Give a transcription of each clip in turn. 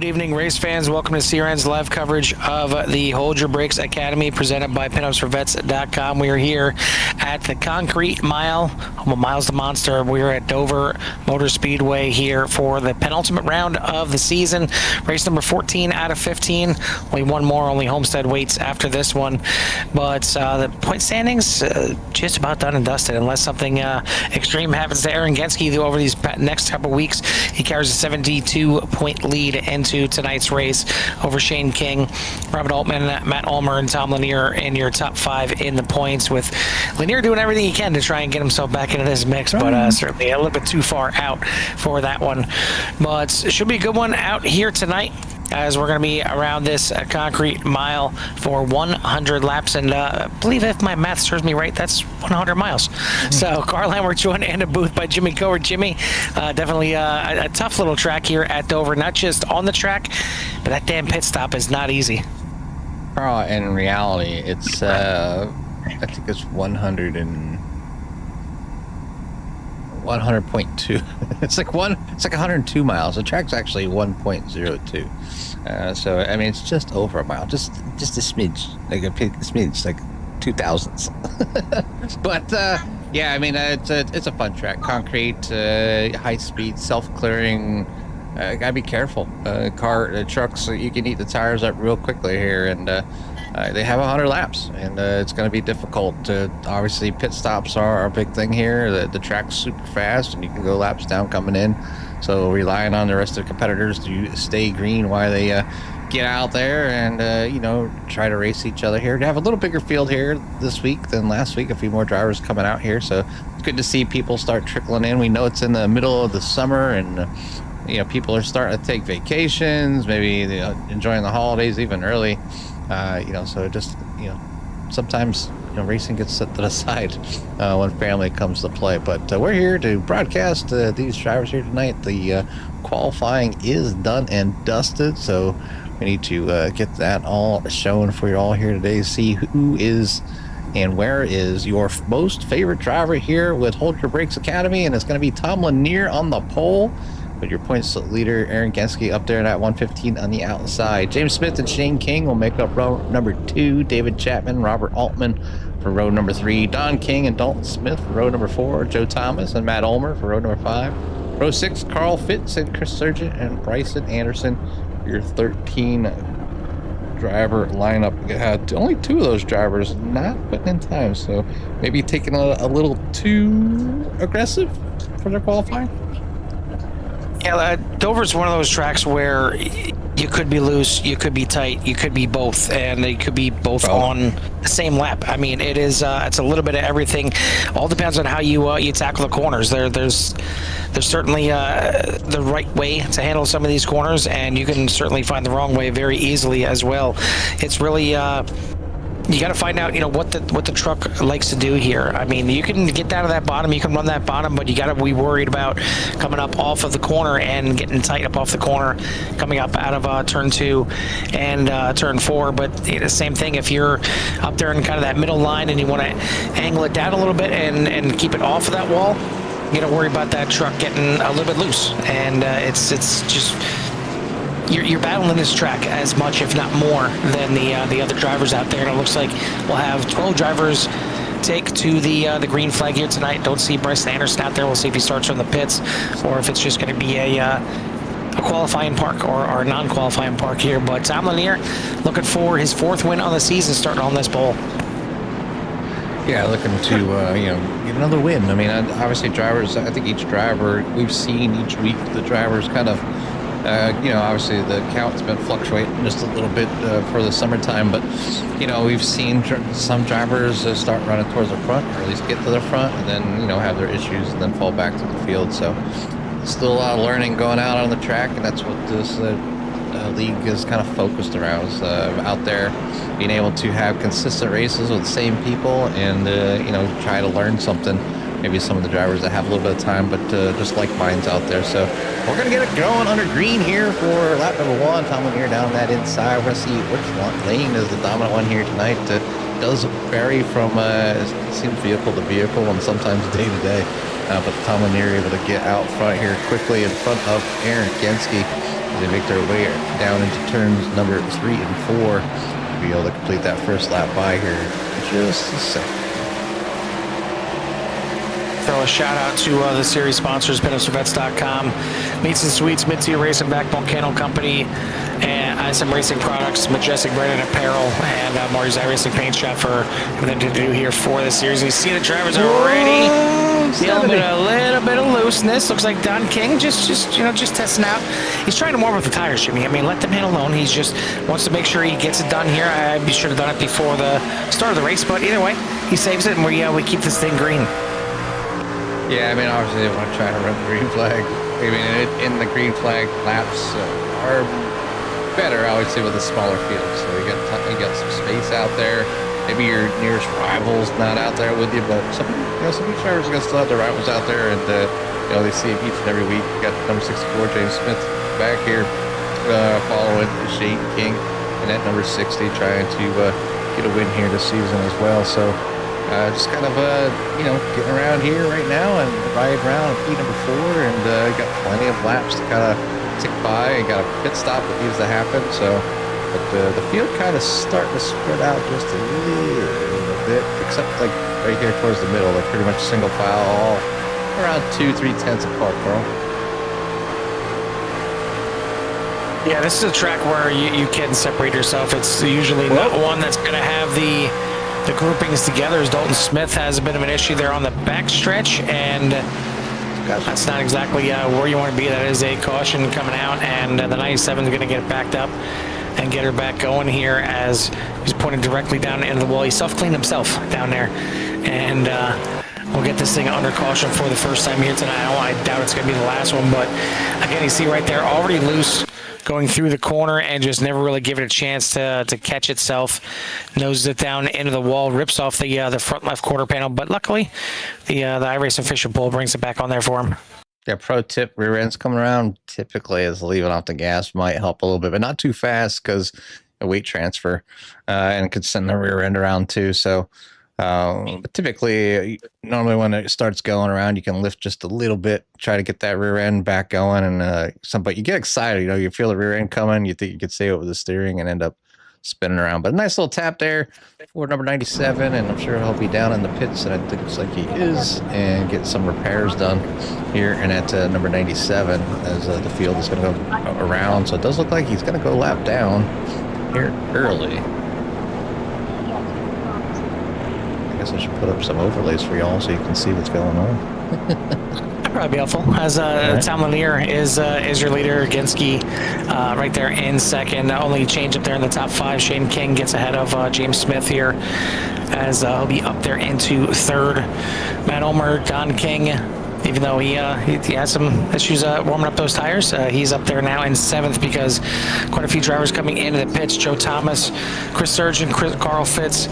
evening, race fans. Welcome to CRN's live coverage of the Hold Your Brakes Academy presented by PinUpsForVets.com. We are here at the Concrete Mile, Miles the Monster. We're at Dover Motor Speedway here for the penultimate round of the season. Race number 14 out of 15. Only one more, only Homestead waits after this one. But the point standings just about done and dusted unless something extreme happens to Aaron Genske over these next couple weeks. He carries a 72-point lead into tonight's race over Shane King, Robert Altman, Matt Ulmer, and Tom Lanier in your top five in the points, with Lanier doing everything he can to try and get himself back into this mix, but certainly a little bit too far out for that one. But it should be a good one out here tonight, as we're going to be around this concrete mile for 100 laps. And I believe, if my math serves me right, that's 100 miles. So Carline, we're joined in the booth by Jimmy Coward. Jimmy, definitely a tough little track here at Dover, not just on the track, but that damn pit stop is not easy. In reality, it's, I think it's 100.2. It's like 102 miles. The track's actually 1.02. So I mean, it's just over a mile, just a smidge, like a smidge, like 2,000ths. But yeah, I mean, it's a fun track. Concrete, high speed, self-clearing. Gotta be careful. Trucks, you can eat the tires up real quickly here, and they have 100 laps, and it's going to be difficult. Obviously, pit stops are a big thing here. The track's super fast, and you can go laps down coming in. So relying on the rest of the competitors to stay green while they get out there and try to race each other here. To have a little bigger field here this week than last week, a few more drivers coming out here. So it's good to see people start trickling in. We know it's in the middle of the summer, and people are starting to take vacations, maybe enjoying the holidays even early. So just, sometimes, racing gets set to the side when family comes to play. But we're here to broadcast these drivers here tonight. The qualifying is done and dusted, so we need to get that all shown for you all here today. See who is and where is your most favorite driver here with Hold Your Brakes Academy, and it's going to be Tom Lanier on the pole, with your points leader Aaron Genske up there at 115 on the outside. James Smith and Shane King will make up row number 2. David Chapman, Robert Altman for row number 3. Don King and Dalton Smith for row number 4. Joe Thomas and Matt Ulmer for row number 5. Row 6, Carl Fitz and Chris Sargent and Bryson Anderson for your 13 driver lineup. You had only 2 of those drivers not putting in time, so maybe taking a little too aggressive for their qualifying. Yeah, Dover's one of those tracks where you could be loose, you could be tight, you could be both, and they could be both on the same lap. I mean, it's a little bit of everything. All depends on how you tackle the corners. There's certainly the right way to handle some of these corners, and you can certainly find the wrong way very easily as well. It's really you got to find out, what the truck likes to do here. I mean, you can get down to that bottom, you can run that bottom, but you got to be worried about coming up off of the corner and getting tight up off the corner, coming up out of turn 2 and turn 4. But the same thing, if you're up there in kind of that middle line and you want to angle it down a little bit and keep it off of that wall, you got to worry about that truck getting a little bit loose. And it's just... You're battling this track as much, if not more, than the other drivers out there. And it looks like we'll have 12 drivers take to the green flag here tonight. Don't see Bryson Anderson out there. We'll see if he starts from the pits or if it's just going to be a qualifying park or a non-qualifying park here. But Tom Lanier looking for his 4th win on the season, starting on this pole. Yeah, looking to get another win. I mean, obviously drivers, I think each driver, we've seen each week the drivers kind of obviously the count's been fluctuating just a little bit for the summertime, but we've seen some drivers start running towards the front, or at least get to the front, and then have their issues and then fall back to the field. So still a lot of learning going out on the track, and that's what this league is kind of focused around, is out there being able to have consistent races with the same people and try to learn something. Maybe some of the drivers that have a little bit of time, but just like minds out there. So we're going to get it going under green here for lap number 1. Tom Lanier down that inside. We're going to see which lane is the dominant one here tonight. Does vary from, it seems, vehicle to vehicle and sometimes day to day. But Tom Lanier able to get out front here quickly in front of Aaron Genske. as they make their way down into turns number 3 and 4 to be able to complete that first lap by here in just a second. Throw a shout out to the series sponsors, PinUpsForVets.com, Meats and Sweets, Mid-Tier Racing, Backbone Kennel Company, and ISM Racing Products, Majestic Branded Apparel, and Marty's iRacing Paint Shop for everything to do here for the series. You see the drivers already dealing with a little bit of looseness. Looks like Don King just testing out. He's trying to warm up the tires, Jimmy. I mean, let them hit alone. He's just wants to make sure he gets it done here. I should have done it before the start of the race, but either way, he saves it, and we keep this thing green. Yeah, I mean, obviously they want to try to run the green flag. I mean, in the green flag laps are better, I would say, with a smaller field. So you got some space out there. Maybe your nearest rival's not out there with you, but some drivers are gonna still have their rivals out there, and they see him each and every week. You got number 64 James Smith back here following Shane King, and at number 60 trying to get a win here this season as well. So. Just kind of, getting around here right now and riding around P number 4, and got plenty of laps to kind of tick by, and got a pit stop that needs to happen. So, but the field kind of starting to spread out just a little bit, except like right here towards the middle, like pretty much single file, all around 2-3 tenths apart, Carl. Yeah, this is a track where you can separate yourself. It's usually not one that's going to have the groupings together, as Dalton Smith has a bit of an issue there on the back stretch, and that's not exactly where you want to be. That is a caution coming out, and the 97 is going to get backed up and get her back going here as he's pointing directly down into the wall. He self-cleaned himself down there, and we'll get this thing under caution for the first time here tonight. I doubt it's going to be the last one, but again, you see right there, already loose, going through the corner and just never really give it a chance to catch itself. Noses it down into the wall, rips off the front left quarter panel, but luckily the iRacing Fisher Bull brings it back on there for him. Yeah, pro tip, rear ends coming around typically is leaving off the gas might help a little bit, but not too fast because a weight transfer and could send the rear end around too. So but typically, normally when it starts going around, you can lift just a little bit, try to get that rear end back going, and but you get excited, you feel the rear end coming, you think you could save it with the steering and end up spinning around. But a nice little tap there for number 97, and I'm sure he'll be down in the pits, and I think it's like he is, and get some repairs done here and at number 97 as the field is going to go around. So it does look like he's going to go lap down here early. I guess I should put up some overlays for y'all so you can see what's going on. That'd probably be helpful. As Tom Lanier is your leader. Genski right there in second. Only change up there in the top 5. Shane King gets ahead of James Smith here as he'll be up there into third. Matt Ulmer, Don King, even though he has some issues warming up those tires, he's up there now in 7th because quite a few drivers coming into the pits. Joe Thomas, Chris Surgeon, Carl Fitz,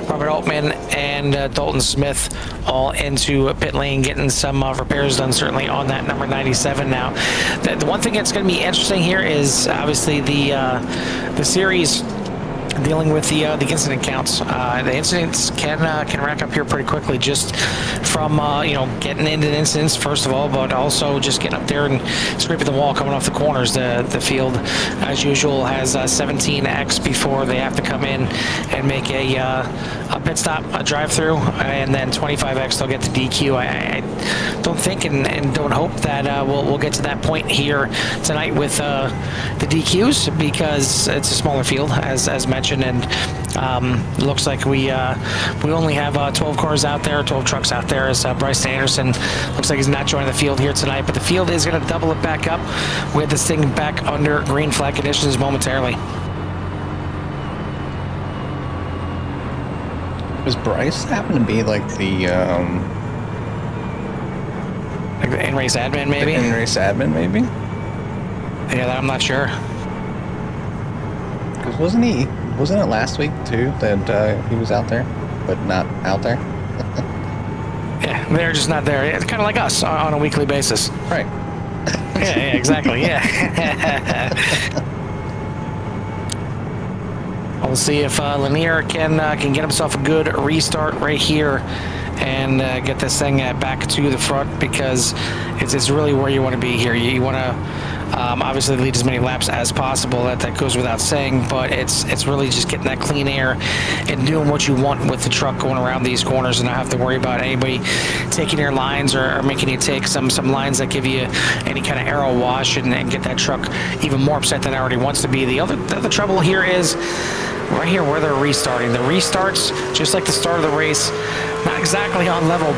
Robert Altman, and Dalton Smith all into pit lane getting some repairs done, certainly on that number 97. Now, the one thing that's going to be interesting here is obviously the series dealing with the incident counts. The incidents can rack up here pretty quickly, just from getting into incidents first of all, but also just getting up there and scraping the wall coming off the corners. The field, as usual, has 17X before they have to come in and make a pit stop, a drive-through, and then 25X they'll get the DQ. I don't think and don't hope that we'll get to that point here tonight with the DQs, because it's a smaller field, as mentioned, and looks like we only have 12 cars out there, 12 trucks out there, as Bryson Anderson looks like he's not joining the field here tonight, but the field is going to double it back up with this thing back under green flag conditions momentarily. Does Bryce happen to be like the in-race admin, maybe? In-race admin, maybe? Yeah, that I'm not sure. Because wasn't it last week too that he was out there, but not out there? Yeah, they're just not there. It's kind of like us on a weekly basis. Right. Yeah, exactly. Yeah. We'll see if Lanier can get himself a good restart right here and get this thing back to the front, because it's really where you want to be here. You want to Obviously, lead as many laps as possible. That goes without saying, but it's really just getting that clean air and doing what you want with the truck going around these corners, and not have to worry about anybody taking your lines or making you take some lines that give you any kind of aero wash and get that truck even more upset than it already wants to be. The other trouble here is right here where they're restarting. The restarts, just like the start of the race, not exactly on level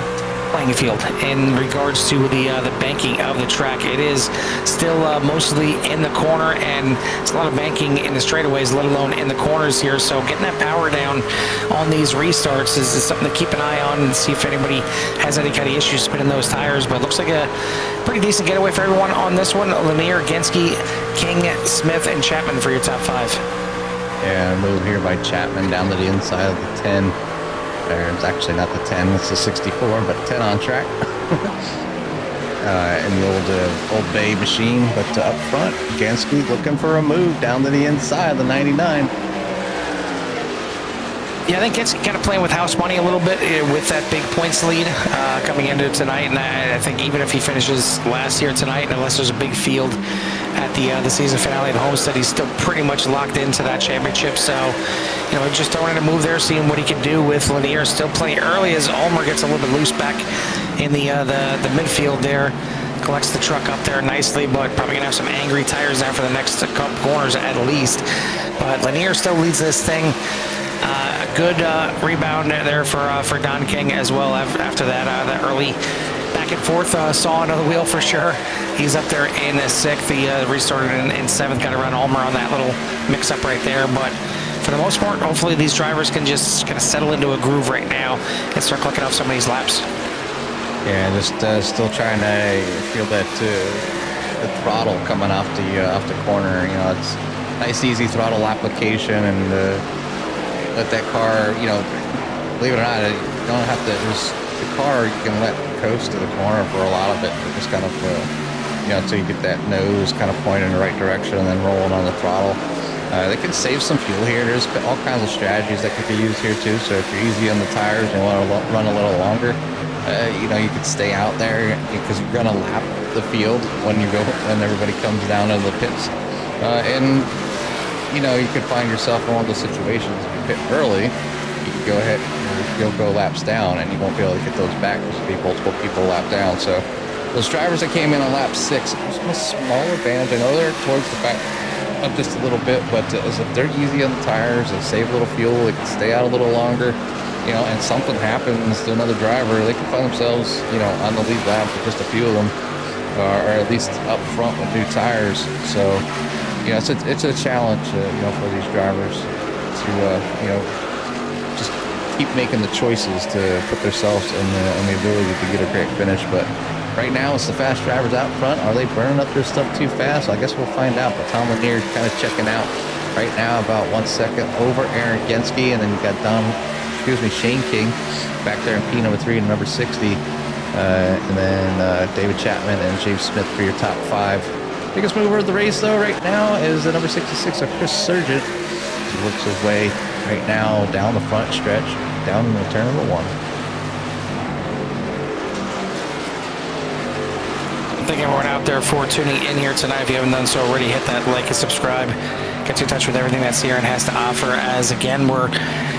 playing field in regards to the banking of the track. It is still mostly in the corner, and it's a lot of banking in the straightaways, let alone in the corners here. So getting that power down on these restarts is something to keep an eye on and see if anybody has any kind of issues spinning those tires. But looks like a pretty decent getaway for everyone on this one. Lanier, Genske, King, Smith, and Chapman for your top 5. Yeah, move here by Chapman down to the inside of the 10. It's actually not the 10, it's the 64, but 10 on track. In the old Bay machine, but up front, Genske looking for a move down to the inside of the 99. Yeah, I think it's kind of playing with house money a little bit with that big points lead coming into tonight, and I think even if he finishes last here tonight, unless there's a big field at the season finale at Homestead, he's still pretty much locked into that championship. So, just throwing in a move there, seeing what he can do with Lanier. Still playing early as Ulmer gets a little bit loose back in the midfield there. Collects the truck up there nicely, but probably gonna have some angry tires there for the next couple corners at least. But Lanier still leads this thing. A good rebound there for Don King as well after that early back and forth saw another wheel for sure. He's up there in 6th. He restarted in 7th, got around Ulmer on that little mix-up right there. But for the most part, hopefully these drivers can just kind of settle into a groove right now and start clicking off some of these laps. Yeah, just still trying to feel that the throttle coming off the corner. It's nice, easy throttle application, and let that car, believe it or not, you don't have to. The car you can let coast to the corner for a lot of it. Just kind of, until you get that nose kind of pointing in the right direction and then rolling on the throttle. They can save some fuel here. There's all kinds of strategies that could be used here too. So if you're easy on the tires and want to run a little longer, you could stay out there because you're gonna lap the field when everybody comes down into the pits, and you could find yourself in one of those situations. If you pit early, you can go ahead, you'll go laps down, and you won't be able to get those back because there'll be multiple people lap down. So those drivers that came in on lap 6, it was a small advantage. I know they're towards the back up just a little bit, but as if they're easy on the tires, they save a little fuel, they can stay out a little longer. And something happens to another driver, they can find themselves, on the lead lap with just a few of them, or at least up front with new tires. So, it's a challenge, for these drivers to, just keep making the choices to put themselves in the ability to get a great finish. But right now, it's the fast drivers out front. Are they burning up their stuff too fast? I guess we'll find out. But Tom Lanier kind of checking out right now, about 1 second over Aaron Genske, and then you got Shane King back there in P number 3 and number 60, and then David Chapman and James Smith for your top 5. Biggest mover of the race though right now is the number 66 of Chris Sargent. He works his way right now down the front stretch, down in the turn number 1. Thank everyone out there for tuning in here tonight. If you haven't done so already, hit that like and subscribe. Get in touch with everything that Sierra has to offer, as again we're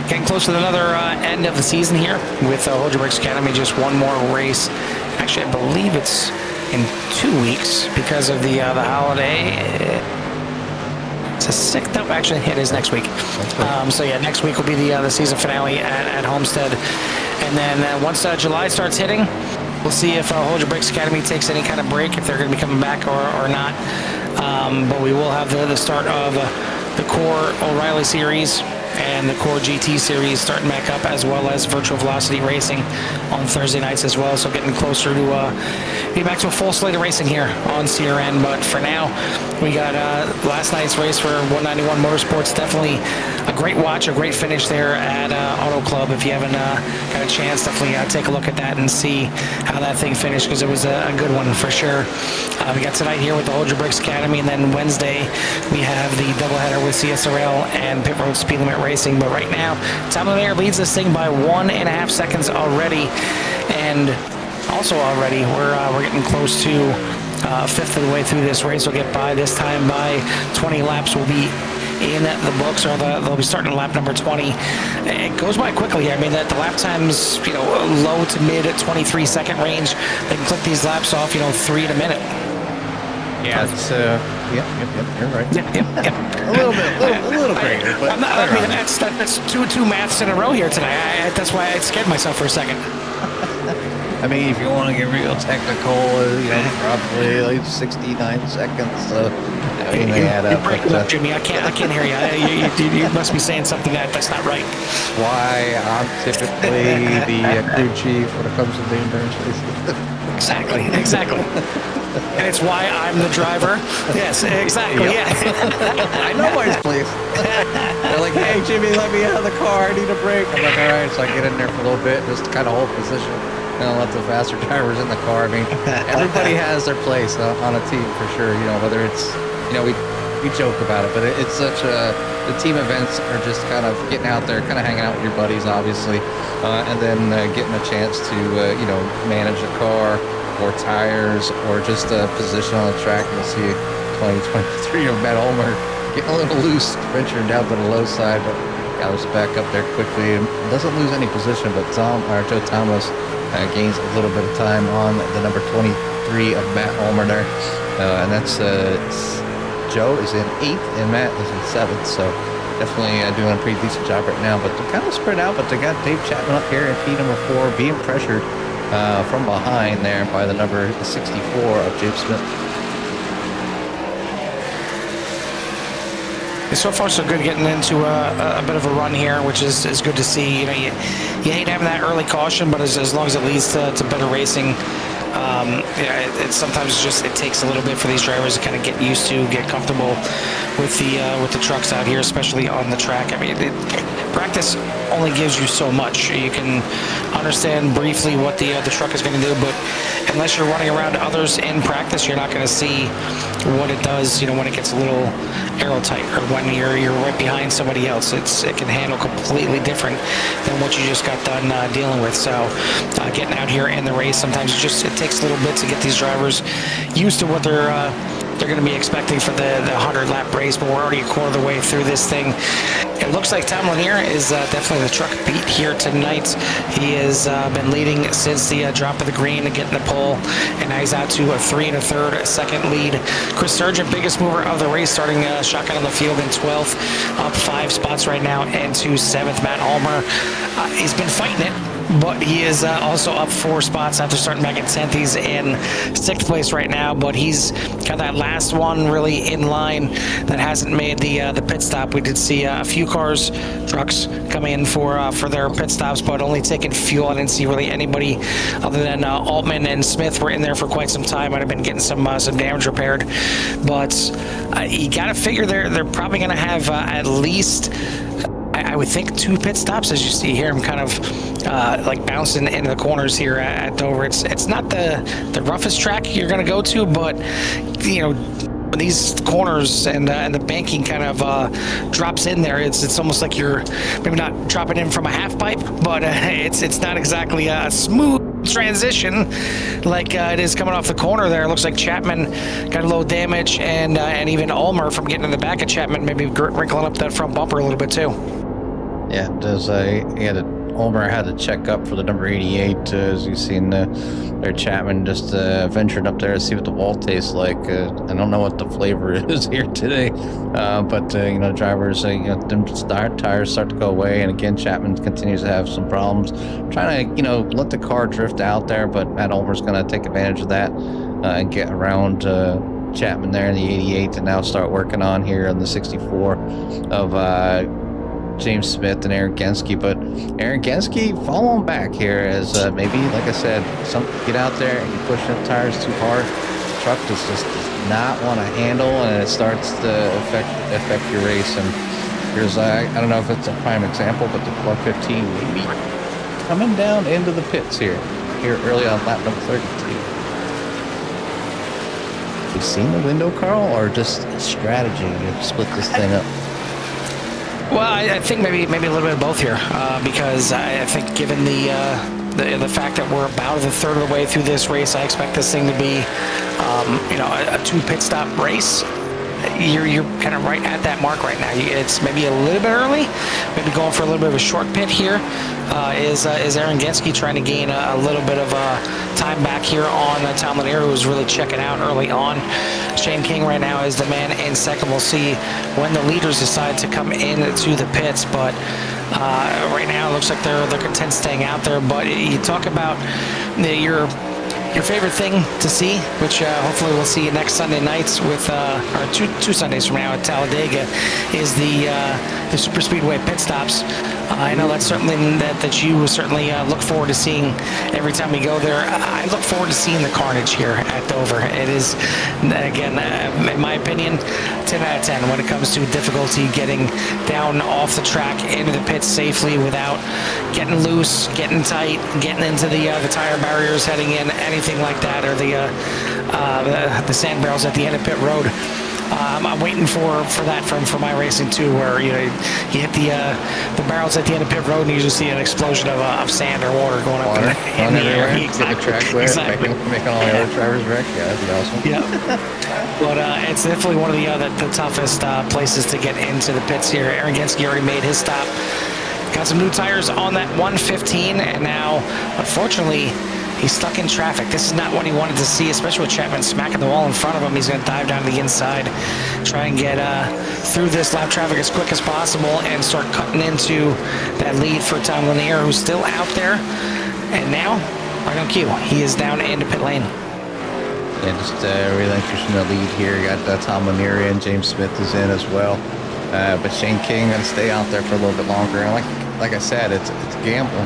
getting close to another end of the season here with Hold Your Brakes Academy. Just one more race. Actually, I believe it's in 2 weeks because of the holiday. It's a 6th. No, actually, it is next week. So yeah, next week will be the season finale at Homestead, and then once July starts hitting, we'll see if Hold Your Brakes Academy takes any kind of break, if they're going to be coming back or not. But we will have the start of the core O'Reilly series and the core GT series starting back up, as well as virtual velocity racing on Thursday nights as well. So getting closer to be back to a full slate of racing here on CRN. But for now, we got last night's race for 191 Motorsports. Definitely a great watch, a great finish there at Auto Club. If you haven't got a chance, definitely take a look at that and see how that thing finished, because it was a good one for sure. We got tonight here with the Hold Your Brakes Academy, and then Wednesday we have the doubleheader with CSRL and Pit Road Speed Limit Racing. But right now, Tom Lanier leads this thing by 1.5 seconds already, and also already we're getting close to fifth of the way through this race. We'll get by this time by 20 laps. We'll be in the books, or they'll be starting lap number 20. It goes by quickly. I mean, the lap times, low to mid at 23-second range. They can click these laps off, 3 in a minute. Yeah, it's yep, you're right. Yep. a little greater, but that's two maths in a row here tonight. That's why I scared myself for a second. I mean, if you want to get real technical, probably like 69 seconds. So I mean, they add up. Breaking up, Jimmy. I can't hear you. You must be saying something that's not right. That's why I'm typically the crew chief when it comes to the endurance races. Exactly. And it's why I'm the driver. Yes, exactly. Yep. Yeah. I know my place. They're like, "Hey, Jimmy, let me out of the car. I need a break." I'm like, "All right." So I get in there for a little bit, just to kind of hold position, and let the faster drivers in the car. I mean, everybody has their place on a team for sure. Whether it's, we joke about it, but it's such a, the team events are just kind of getting out there, kind of hanging out with your buddies, obviously, and then getting a chance to, manage a car, or tires, or just a position on the track. You'll see 2023 of Matt Ulmer getting a little loose, venturing down to the low side, but gathers back up there quickly and doesn't lose any position. But Joe Thomas gains a little bit of time on the number 23 of Matt Ulmer there, and that's Joe is in 8th and Matt is in 7th. So definitely doing a pretty decent job right now. But they're kind of spread out. But they got Dave Chapman up here in P number 4, being pressured from behind there by the number 64 of James Smith. So far, so good, getting into a bit of a run here, which is good to see. You hate having that early caution, but as long as it leads to better racing, it sometimes it takes a little bit for these drivers to kind of get used to, get comfortable with the trucks out here, especially on the track. I mean, practice only gives you so much. You can understand briefly what the truck is going to do, but unless you're running around others in practice, you're not going to see what it does. When it gets a little aero tight, or when you're right behind somebody else, it can handle completely different than what you just got done dealing with. So getting out here in the race, sometimes it takes a little bit to get these drivers used to what they're going to be expecting for the 100-lap race, but we're already a quarter of the way through this thing. It looks like Tom Lanier is definitely the truck beat here tonight. He has been leading since the drop of the green to getting the pole, and now he's out to a 3 1/3 second lead. Chris Sargent, biggest mover of the race, starting shotgun on the field in 12th, up 5 spots right now, and to 7th. Matt Ulmer, he's been fighting it, but he is also up 4 spots after starting back in 10th. He's in 6th place right now, but he's got that last one really in line that hasn't made the pit stop. We did see a few trucks come in for their pit stops, but only taking fuel. I didn't see really anybody other than Altman and Smith were in there for quite some time. Might have been getting some damage repaired, but you got to figure they're probably going to have at least, I would think, 2 pit stops, as you see here. I'm kind of like bouncing into the corners here at Dover. It's not the roughest track you're going to go to, but these corners and the banking kind of drops in there. It's almost like you're maybe not dropping in from a half pipe, but it's not exactly a smooth transition like it is coming off the corner there. It looks like Chapman got a little damage, and even Ulmer from getting in the back of Chapman, maybe wrinkling up that front bumper a little bit too. Yeah, Ulmer had to check up for the number 88, as you've seen there. Chapman just ventured up there to see what the wall tastes like. I don't know what the flavor is here today, but drivers, them tires start to go away, and again, Chapman continues to have some problems trying to, let the car drift out there, but Matt Ulmer's going to take advantage of that and get around Chapman there in the 88 and now start working on here on the 64 of James Smith and Aaron Genske. But Aaron Genske following back here as maybe, like I said, get out there and you push the tires too hard. The truck just does not want to handle, and it starts to affect your race. And here's I don't know if it's a prime example, but the Club 15 maybe coming down into the pits here early on lap number 32. You seen the window, Carl, or just a strategy to split this thing up? Well, I think maybe a little bit of both here, because I think given the the fact that we're about a third of the way through this race, I expect this thing to be, a 2 pit stop race. You're kind of right at that mark right now. It's maybe a little bit early, maybe going for a little bit of a short pit here. Is Aaron Genske trying to gain a little bit of time back here on Tom Lanier, who was really checking out early on. Shane King right now is the man in second. We'll see when the leaders decide to come into the pits, but right now it looks like they're content staying out there. But you talk about your favorite thing to see, which hopefully we'll see next Sunday nights with, or two Sundays from now at Talladega, is the Super Speedway pit stops. I know that's something that you certainly look forward to seeing every time we go there. I look forward to seeing the carnage here at Dover. It is, again, in my opinion, 10 out of 10 when it comes to difficulty getting down off the track into the pits safely without getting loose, getting tight, getting into the tire barriers heading in, anything like that, or the sand barrels at the end of pit road. I'm waiting for that from iRacing too, where you hit the barrels at the end of pit road and you just see an explosion of sand or water going up in the air. Exactly. The track wet, exactly. making all the other drivers wreck. Yeah, that'd be awesome. Yeah, but it's definitely one of the toughest places to get into the pits here. Aaron Genske already made his stop. Got some new tires on that 115, and now, unfortunately, he's stuck in traffic. This is not what he wanted to see, especially with Chapman smacking the wall in front of him. He's going to dive down to the inside, try and get through this lap traffic as quick as possible and start cutting into that lead for Tom Lanier, who's still out there. And now, right on cue, he is down into pit lane. Yeah, just relinquishing the lead here. Got Tom Lanier in, James Smith is in as well. But Shane King going to stay out there for a little bit longer. And like I said, it's a gamble.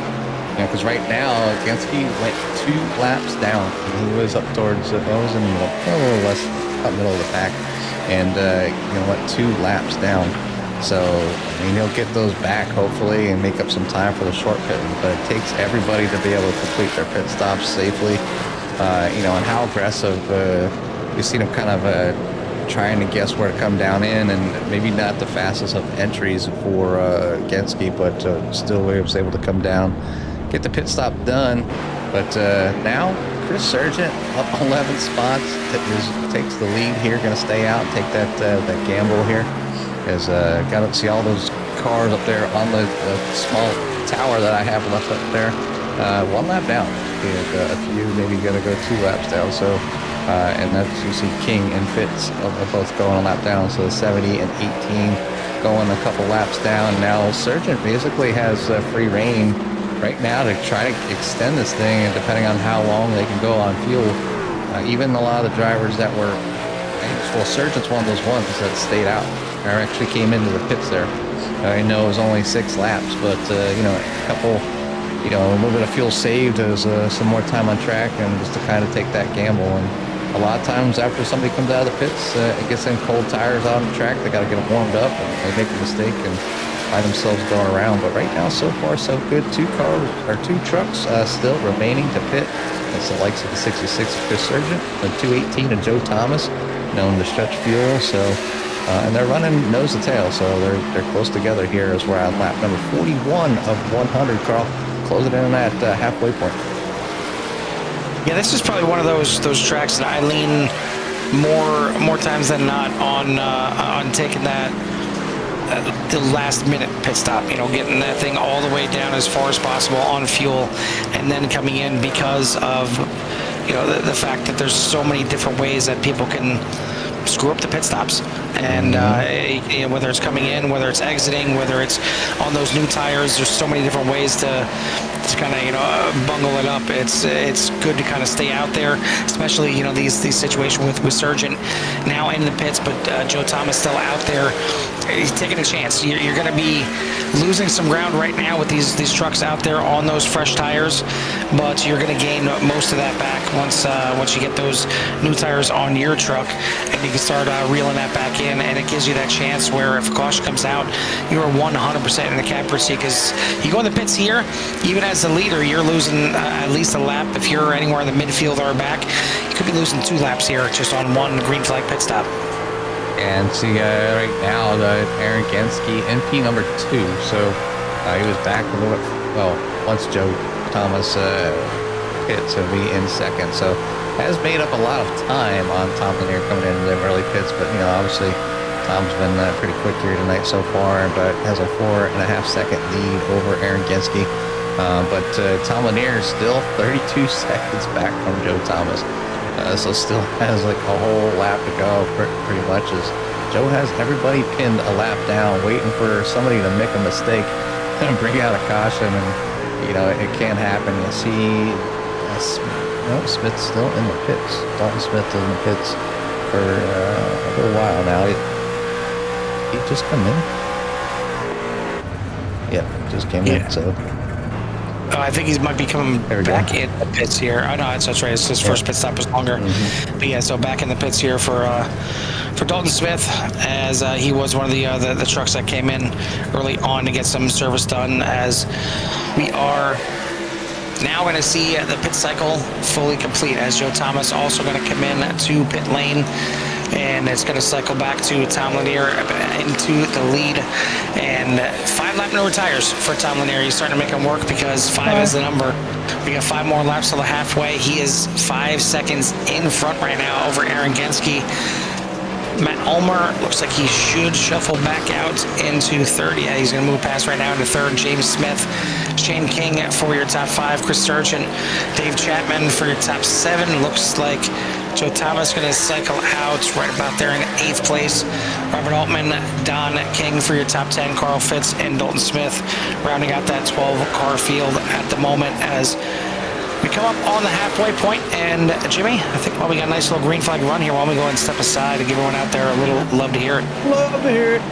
Because right now, Genske went 2 laps down. He was up towards, was in a little less up middle of the pack, and went 2 laps down. So he'll get those back hopefully and make up some time for the short pit. But it takes everybody to be able to complete their pit stops safely. And how aggressive we've seen him kind of trying to guess where to come down in, and maybe not the fastest of entries for Genske, but still he was able to come down, get the pit stop done. But now Chris Sargent up 11 spots, takes the lead here, going to stay out and take that gamble here. As got to see all those cars up there on the small tower that I have left up there. 1 lap down. A few maybe going to go 2 laps down. So and that's, you see King and Fitz are both going a lap down. So 70 and 18 going a couple laps down. Now Sargent basically has free reign right now to try to extend this thing, and depending on how long they can go on fuel. Even a lot of the drivers that were, well, Sargent's one of those ones that stayed out, or actually came into the pits there. I know it was only 6 laps, but a couple, a little bit of fuel saved as some more time on track, and just to kind of take that gamble. And a lot of times after somebody comes out of the pits, it gets them cold tires out on the track. They got to get them warmed up, and they make a mistake and find themselves going around. But right now, so far, so good. 2 trucks still remaining to pit. That's the likes of the 66 of Chris Sargent, the 218 of Joe Thomas, known to stretch fuel. So, and they're running nose to tail, so they're close together here as we're on lap number 41 of 100. Carl, closing in at halfway point. Yeah, this is probably one of those tracks that I lean more times than not on taking that the last minute pit stop, getting that thing all the way down as far as possible on fuel, and then coming in because of the fact that there's so many different ways that people can screw up the pit stops. And whether it's coming in, whether it's exiting, whether it's on those new tires, there's so many different ways to kind of bungle it up. It's good to kind of stay out there, especially these situations with Sargent now in the pits, but Joe Thomas still out there. He's taking a chance. You're going to be losing some ground right now with these trucks out there on those fresh tires, but you're going to gain most of that back once you get those new tires on your truck, and you can start reeling that back in, and it gives you that chance where if a caution comes out, you are 100% in the catbird seat, because you go in the pits here, even as the leader, you're losing at least a lap. If you're anywhere in the midfield or back, you could be losing 2 laps here just on one green flag pit stop. And see right now, Aaron Genske, NP number 2. So he was back a little bit, well, once Joe Thomas pits will be in second. So has made up a lot of time on Tom Lanier coming in the early pits, but obviously Tom's been pretty quick here tonight so far, but has a 4.5 second lead over Aaron Genske. But Tom Lanier is still 32 seconds back from Joe Thomas, so still has like a whole lap to go pretty much, as Joe has everybody pinned a lap down, waiting for somebody to make a mistake and bring out a caution, and it can't happen. You see Smith's still in the pits. Dalton Smith is in the pits for a little while now. He just come in. Yeah, just came in. So I think he might be coming back in the pits here. Oh no, that's right. His first pit stop was longer. But yeah, so back in the pits here for Dalton Smith, as he was one of the trucks that came in early on to get some service done. As we are now going to see the pit cycle fully complete, as Joe Thomas also going to come in to pit lane, and it's going to cycle back to Tom Lanier into the lead. And 5 lap no tires for Tom Lanier. He's starting to make him work, because 5 is the number. We got 5 more laps till the halfway. He is 5 seconds in front right now over Aaron Genske. Matt Ulmer looks like he should shuffle back out into third. Yeah, he's going to move past right now into third. James Smith, Shane King for your top 5. Chris Sargent, Dave Chapman for your top 7. Looks like Joe Thomas going to cycle out right about there in 8th place. Robert Altman, Don King for your top 10. Carl Fitz and Dalton Smith rounding out that 12-car field at the moment, as we come up on the halfway point. And Jimmy, I think we got a nice little green flag run here. Why don't we go ahead and step aside and give everyone out there a little love to hear it? Love to hear it.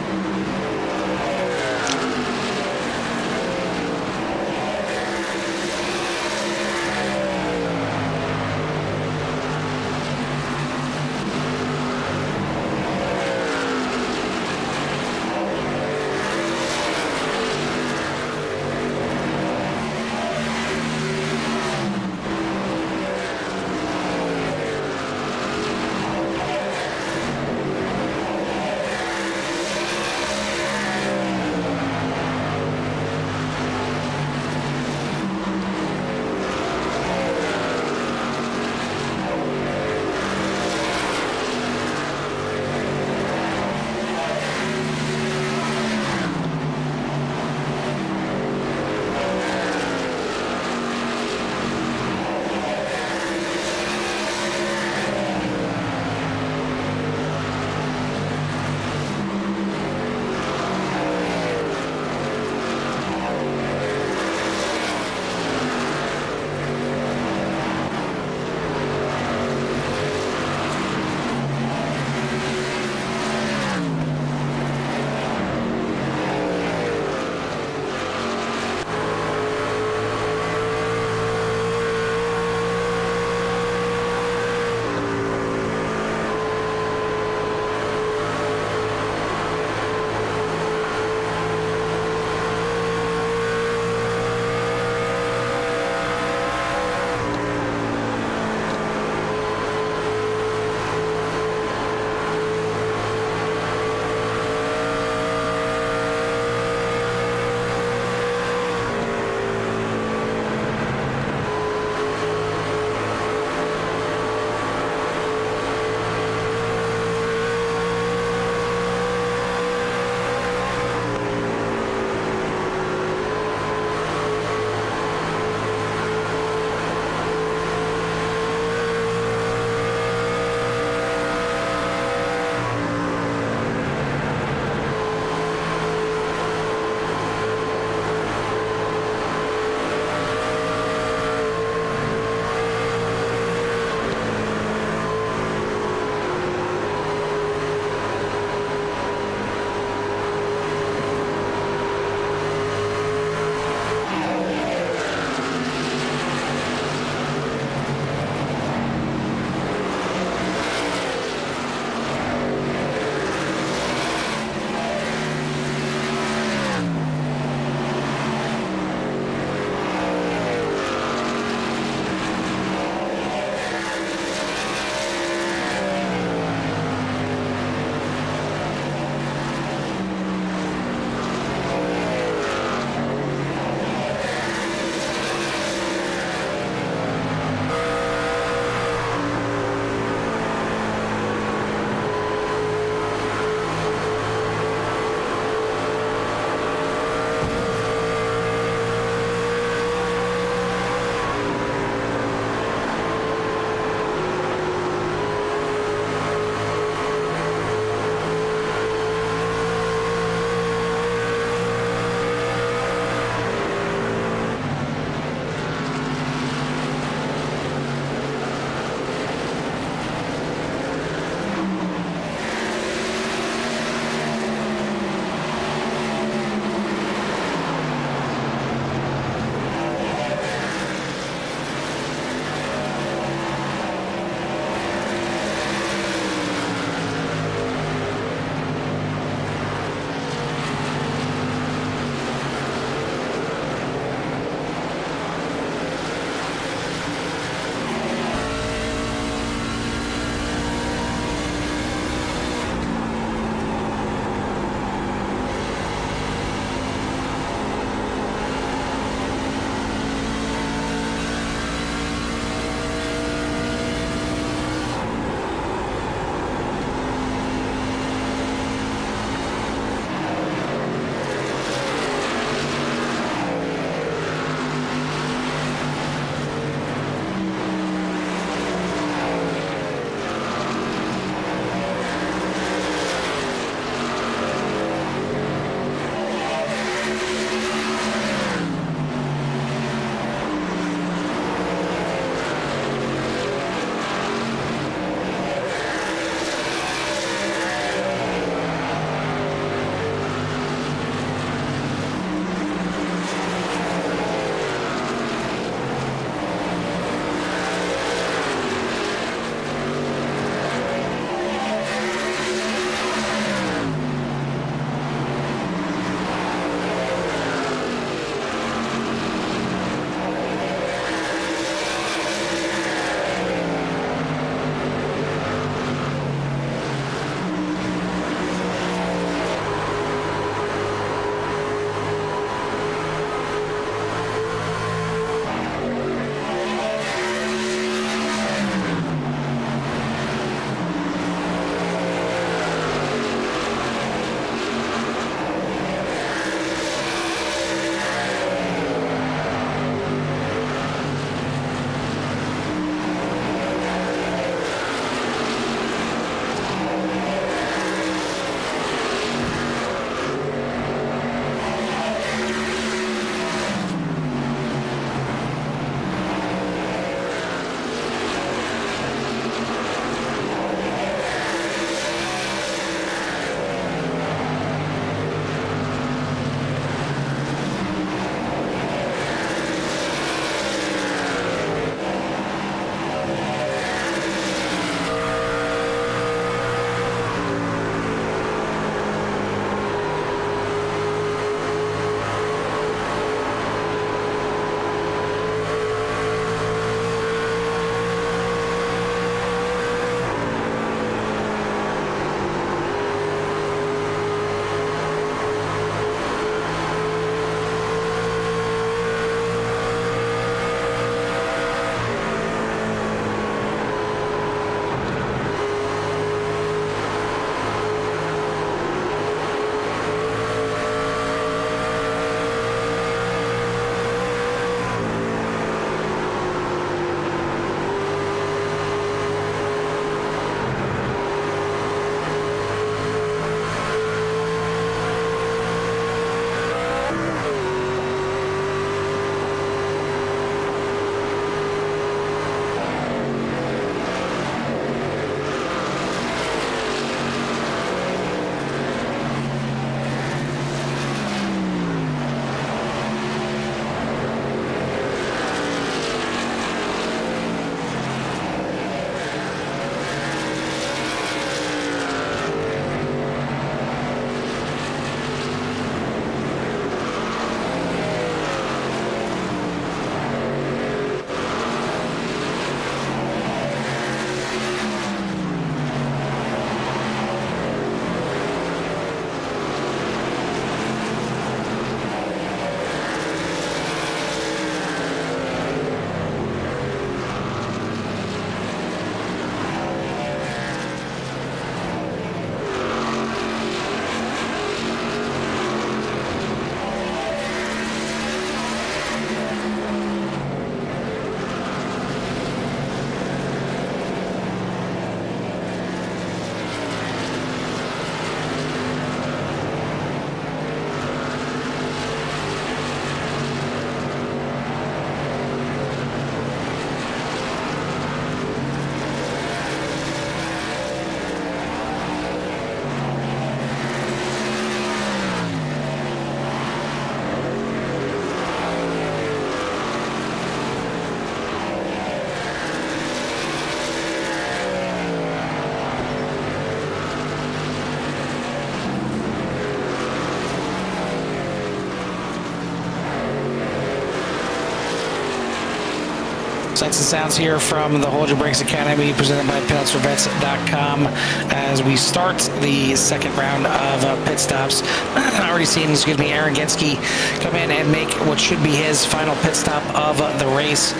Sights and sounds here from the Hold Your Brakes Academy, presented by PitOutsForVets.com. As we start the second round of pit stops, I already seen, Aaron Genske come in and make what should be his final pit stop of the race.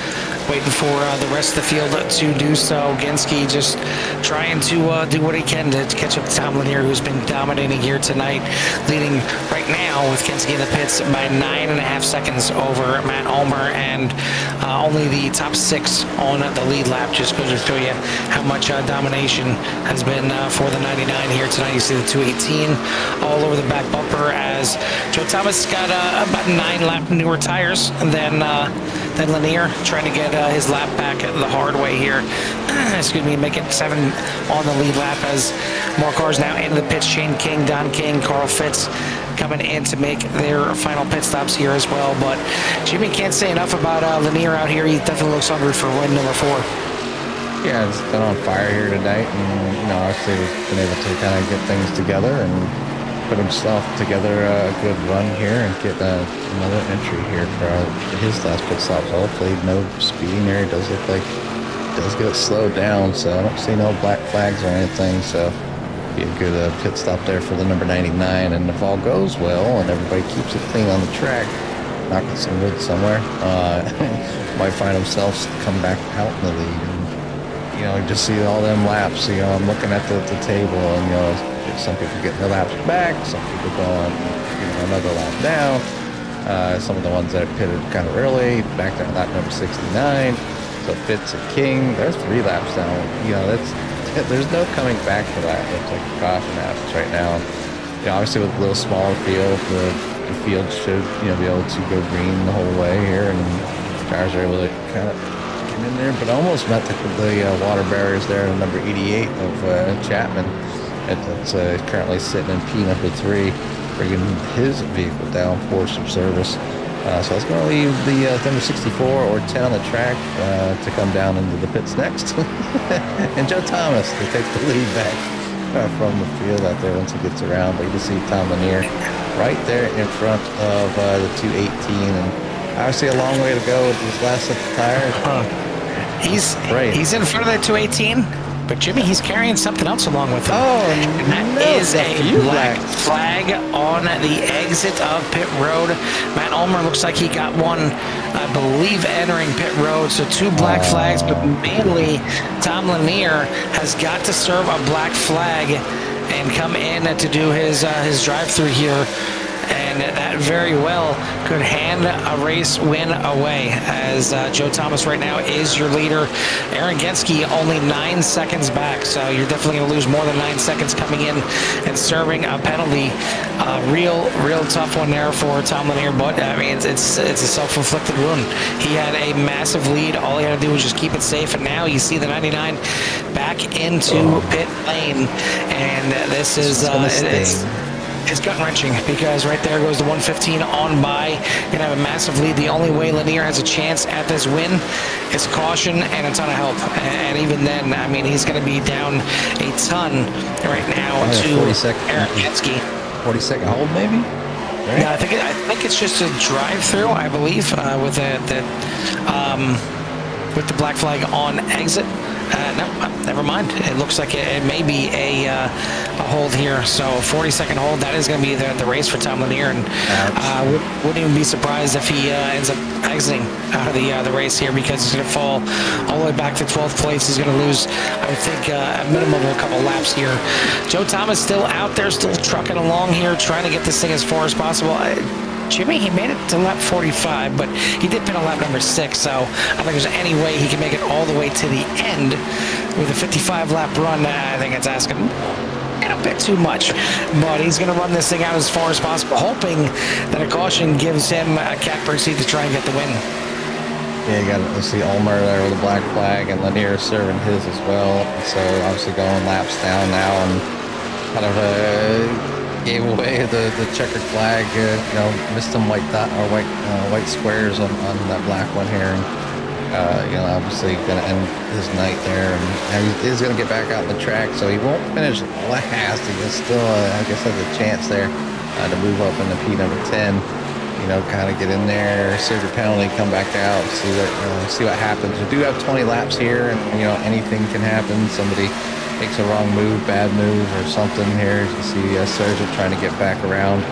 Waiting for the rest of the field to do so. Genske just trying to do what he can to catch up to Tom Lanier, who's been dominating here tonight, leading right now with Genske in the pits by 9.5 seconds over Matt Ulmer, and only the top 6 on the lead lap. Just goes to show you how much domination has been for the 99 here tonight. You see the 218 all over the back bumper as Joe Thomas got about 9 lap newer tires than Lanier, trying to get his lap back the hard way here. Make it 7 on the lead lap as more cars now into the pits. Shane King, Don King, Carl Fitz coming in to make their final pit stops here as well. But Jimmy can't say enough about Lanier out here. He definitely looks hungry for win number 4. Yeah, it's been on fire here tonight, and obviously he's been able to kind of get things together and put himself together a good run here and get another entry here for his last pit stop. So hopefully no speeding there. He does look like he does get it slowed down, so I don't see no black flags or anything. So be a good pit stop there for the number 99. And if all goes well and everybody keeps it clean on the track, knocking some wood somewhere, might find themselves come back out in the lead. And just see all them laps. I'm looking at the table, and some people getting their laps back, some people going another lap down. Some of the ones that pitted kind of early, back down lap number 69. So Fitz and King, they're 3 laps down. There's no coming back for that. It's like caution laps right now. Obviously with a little smaller field, the field should be able to go green the whole way here, and cars are able to kind of get in there, but almost met the water barriers there in number 88 of Chapman. It's currently sitting in P number 3, bringing his vehicle down for some service. So it's going to leave the number 64 or 10 on the track to come down into the pits next. And Joe Thomas to take the lead back from the field out there once he gets around. But you can see Tom Lanier right there in front of the 218. And obviously a long way to go with his last set of tires. He's in front of the 218. But Jimmy, he's carrying something else along with him. Oh, and that is a black flag on the exit of pit road. Matt Ulmer looks like he got one, I believe, entering pit road. So 2 black flags, but mainly Tom Lanier has got to serve a black flag and come in to do his drive-through here. And that very well could hand a race win away, as Joe Thomas right now is your leader. Aaron Genske only 9 seconds back, so you're definitely going to lose more than 9 seconds coming in and serving a penalty. Real tough one there for Tom Lanier, but I mean it's a self-inflicted wound. He had a massive lead. All he had to do was just keep it safe, and now you see the 99 back into pit lane, and this is it's gut-wrenching, because right there goes the 115 on by. You're going to have a massive lead. The only way Lanier has a chance at this win is caution and a ton of help. And even then, I mean, he's going to be down a ton right now to Aaron Genske. 40-second hold, maybe? Right? Yeah, I think it's just a drive-through, I believe, with the black flag on exit. No, never mind. It looks like it may be a hold here. So 40-second hold. That is going to be the race for Tom Lanier, and wouldn't even be surprised if he ends up exiting out of the race here, because he's going to fall all the way back to 12th place. He's going to lose, I would think, a minimum of a couple laps here. Joe Thomas still out there, still trucking along here, trying to get this thing as far as possible. Jimmy, he made it to lap 45, but he did pin on lap number 6, so I don't think there's any way he can make it all the way to the end with a 55-lap run. I think it's asking a bit too much, but he's going to run this thing out as far as possible, hoping that a caution gives him a catbird seat to try and get the win. Yeah, you got to see Ulmer there with a black flag, and Lanier serving his as well. So obviously going laps down now, and kind of gave away the checkered flag. Missed some white squares on that black one here. And, obviously going to end his night there, and he is going to get back out on the track, so he won't finish last. He can still, I guess, has a chance there to move up into P number 10. kind of get in there, serve your penalty, come back out, see what happens. We do have 20 laps here, and anything can happen. Somebody makes a wrong move, bad move, or something here. You see Sargent trying to get back around,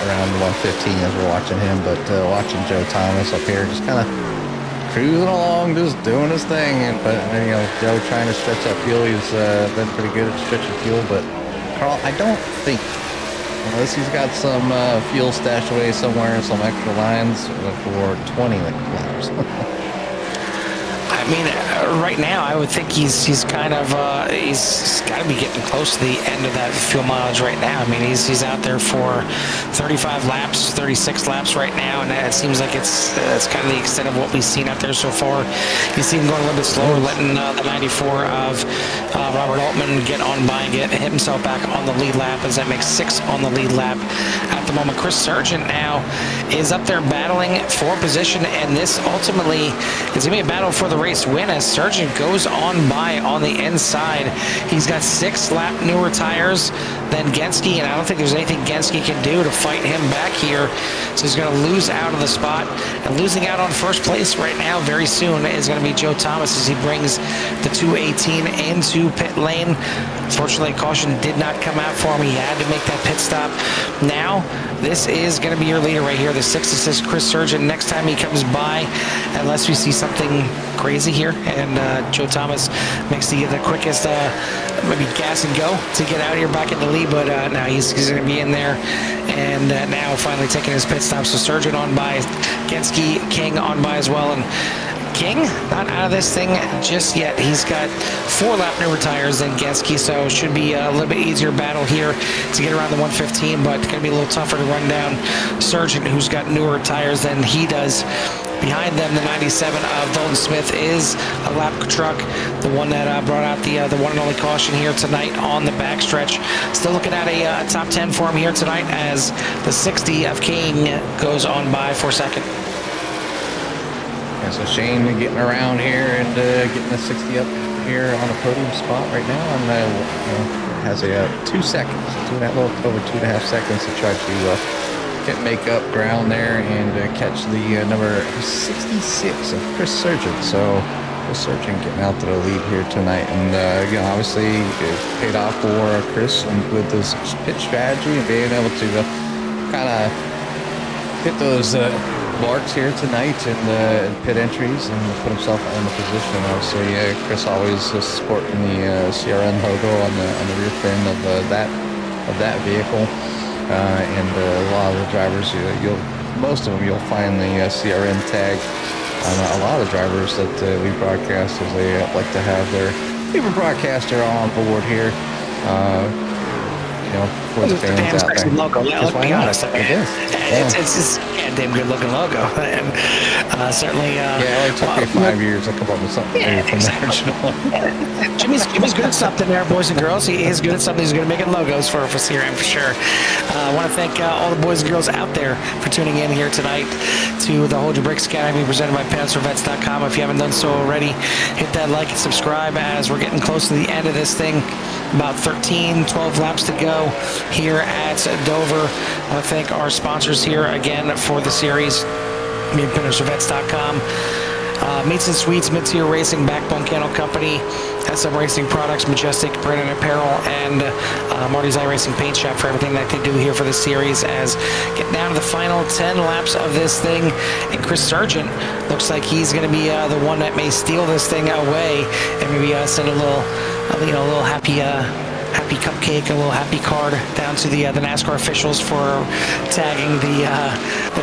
around 115 as we're watching him, but watching Joe Thomas up here just kind of cruising along, just doing his thing. But Joe trying to stretch that fuel. He's been pretty good at stretching fuel, but Carl, I don't think, unless he's got some fuel stashed away somewhere, some extra lines for 20 laps. I mean, right now, I would think he's kind of he's got to be getting close to the end of that fuel mileage right now. I mean, he's out there for 35 laps, 36 laps right now, and it seems like it's kind of the extent of what we've seen out there so far. You see him going a little bit slower, letting the 94 of Robert Altman get on by and hit himself back on the lead lap, as that makes 6 on the lead lap at the moment. Chris Sargent now is up there battling for position, and this ultimately is going to be a battle for the race win as Sargent goes on by on the inside. He's got 6 lap newer tires than Genske, and I don't think there's anything Genske can do to fight him back here. So he's going to lose out of the spot, and losing out on first place right now very soon is going to be Joe Thomas as he brings the 218 into pit lane. Unfortunately, caution did not come out for him. He had to make that pit stop. Now, this is going to be your leader right here, the 6-6 Chris Sargent. Next time he comes by, unless we see something crazy here, and Joe Thomas makes the quickest maybe gas and go to get out here back in the lead, but now he's going to be in there, and now finally taking his pit stop. So Sargent on by, Genske, King on by as well, and King not out of this thing just yet. He's got 4 lap newer tires than Genske, so it should be a little bit easier battle here to get around the 115, but it's going to be a little tougher to run down Sargent, who's got newer tires than he does. Behind them, the 97 of Dalton Smith is a lap truck, the one that brought out the one and only caution here tonight on the backstretch. Still looking at a top 10 for him here tonight as the 60 of King goes on by for second. Yeah, so Shane getting around here and getting the 60 up here on a podium spot right now, and has a 2 seconds, little over 2.5 seconds to try to make up ground there and catch the number 66 of Chris Sargent. So Chris Sargent getting out to the lead here tonight, and obviously it paid off for Chris and with this pit strategy and being able to kind of hit those marks here tonight and pit entries and put himself in the position. Obviously, Chris always sporting the CRN logo on the rear fin of that vehicle. And a lot of the drivers, most of them, you'll find the CRN tag on a lot of drivers that we broadcast, as they like to have their favorite broadcaster on board here. For the fans out there. Logo. Yeah, let's be honest. It is. It's a damn good looking logo, and certainly. Yeah, it only took me 5 years to come up with something from the original. Jimmy's good at something there, boys and girls. He is good at something. He's good at making logos for CRM for sure. I want to thank all the boys and girls out there for tuning in here tonight to the Hold Your Brakes Academy presented by PanzerVets.com. If you haven't done so already, hit that like and subscribe as we're getting close to the end of this thing. About 12 laps to go here at Dover. I want to thank our sponsors here again for the series. PanzerVets.com. Meats and Sweets, Mid-Tier Racing, Backbone Kennel Company, SM Racing Products, Majestic Print and Apparel, and Marty's iRacing Paint Shop for everything that they do here for this series. As getting down to the final 10 laps of this thing, and Chris Sargent looks like he's going to be the one that may steal this thing away and maybe send a little happy cupcake, a little happy card down to the NASCAR officials for tagging the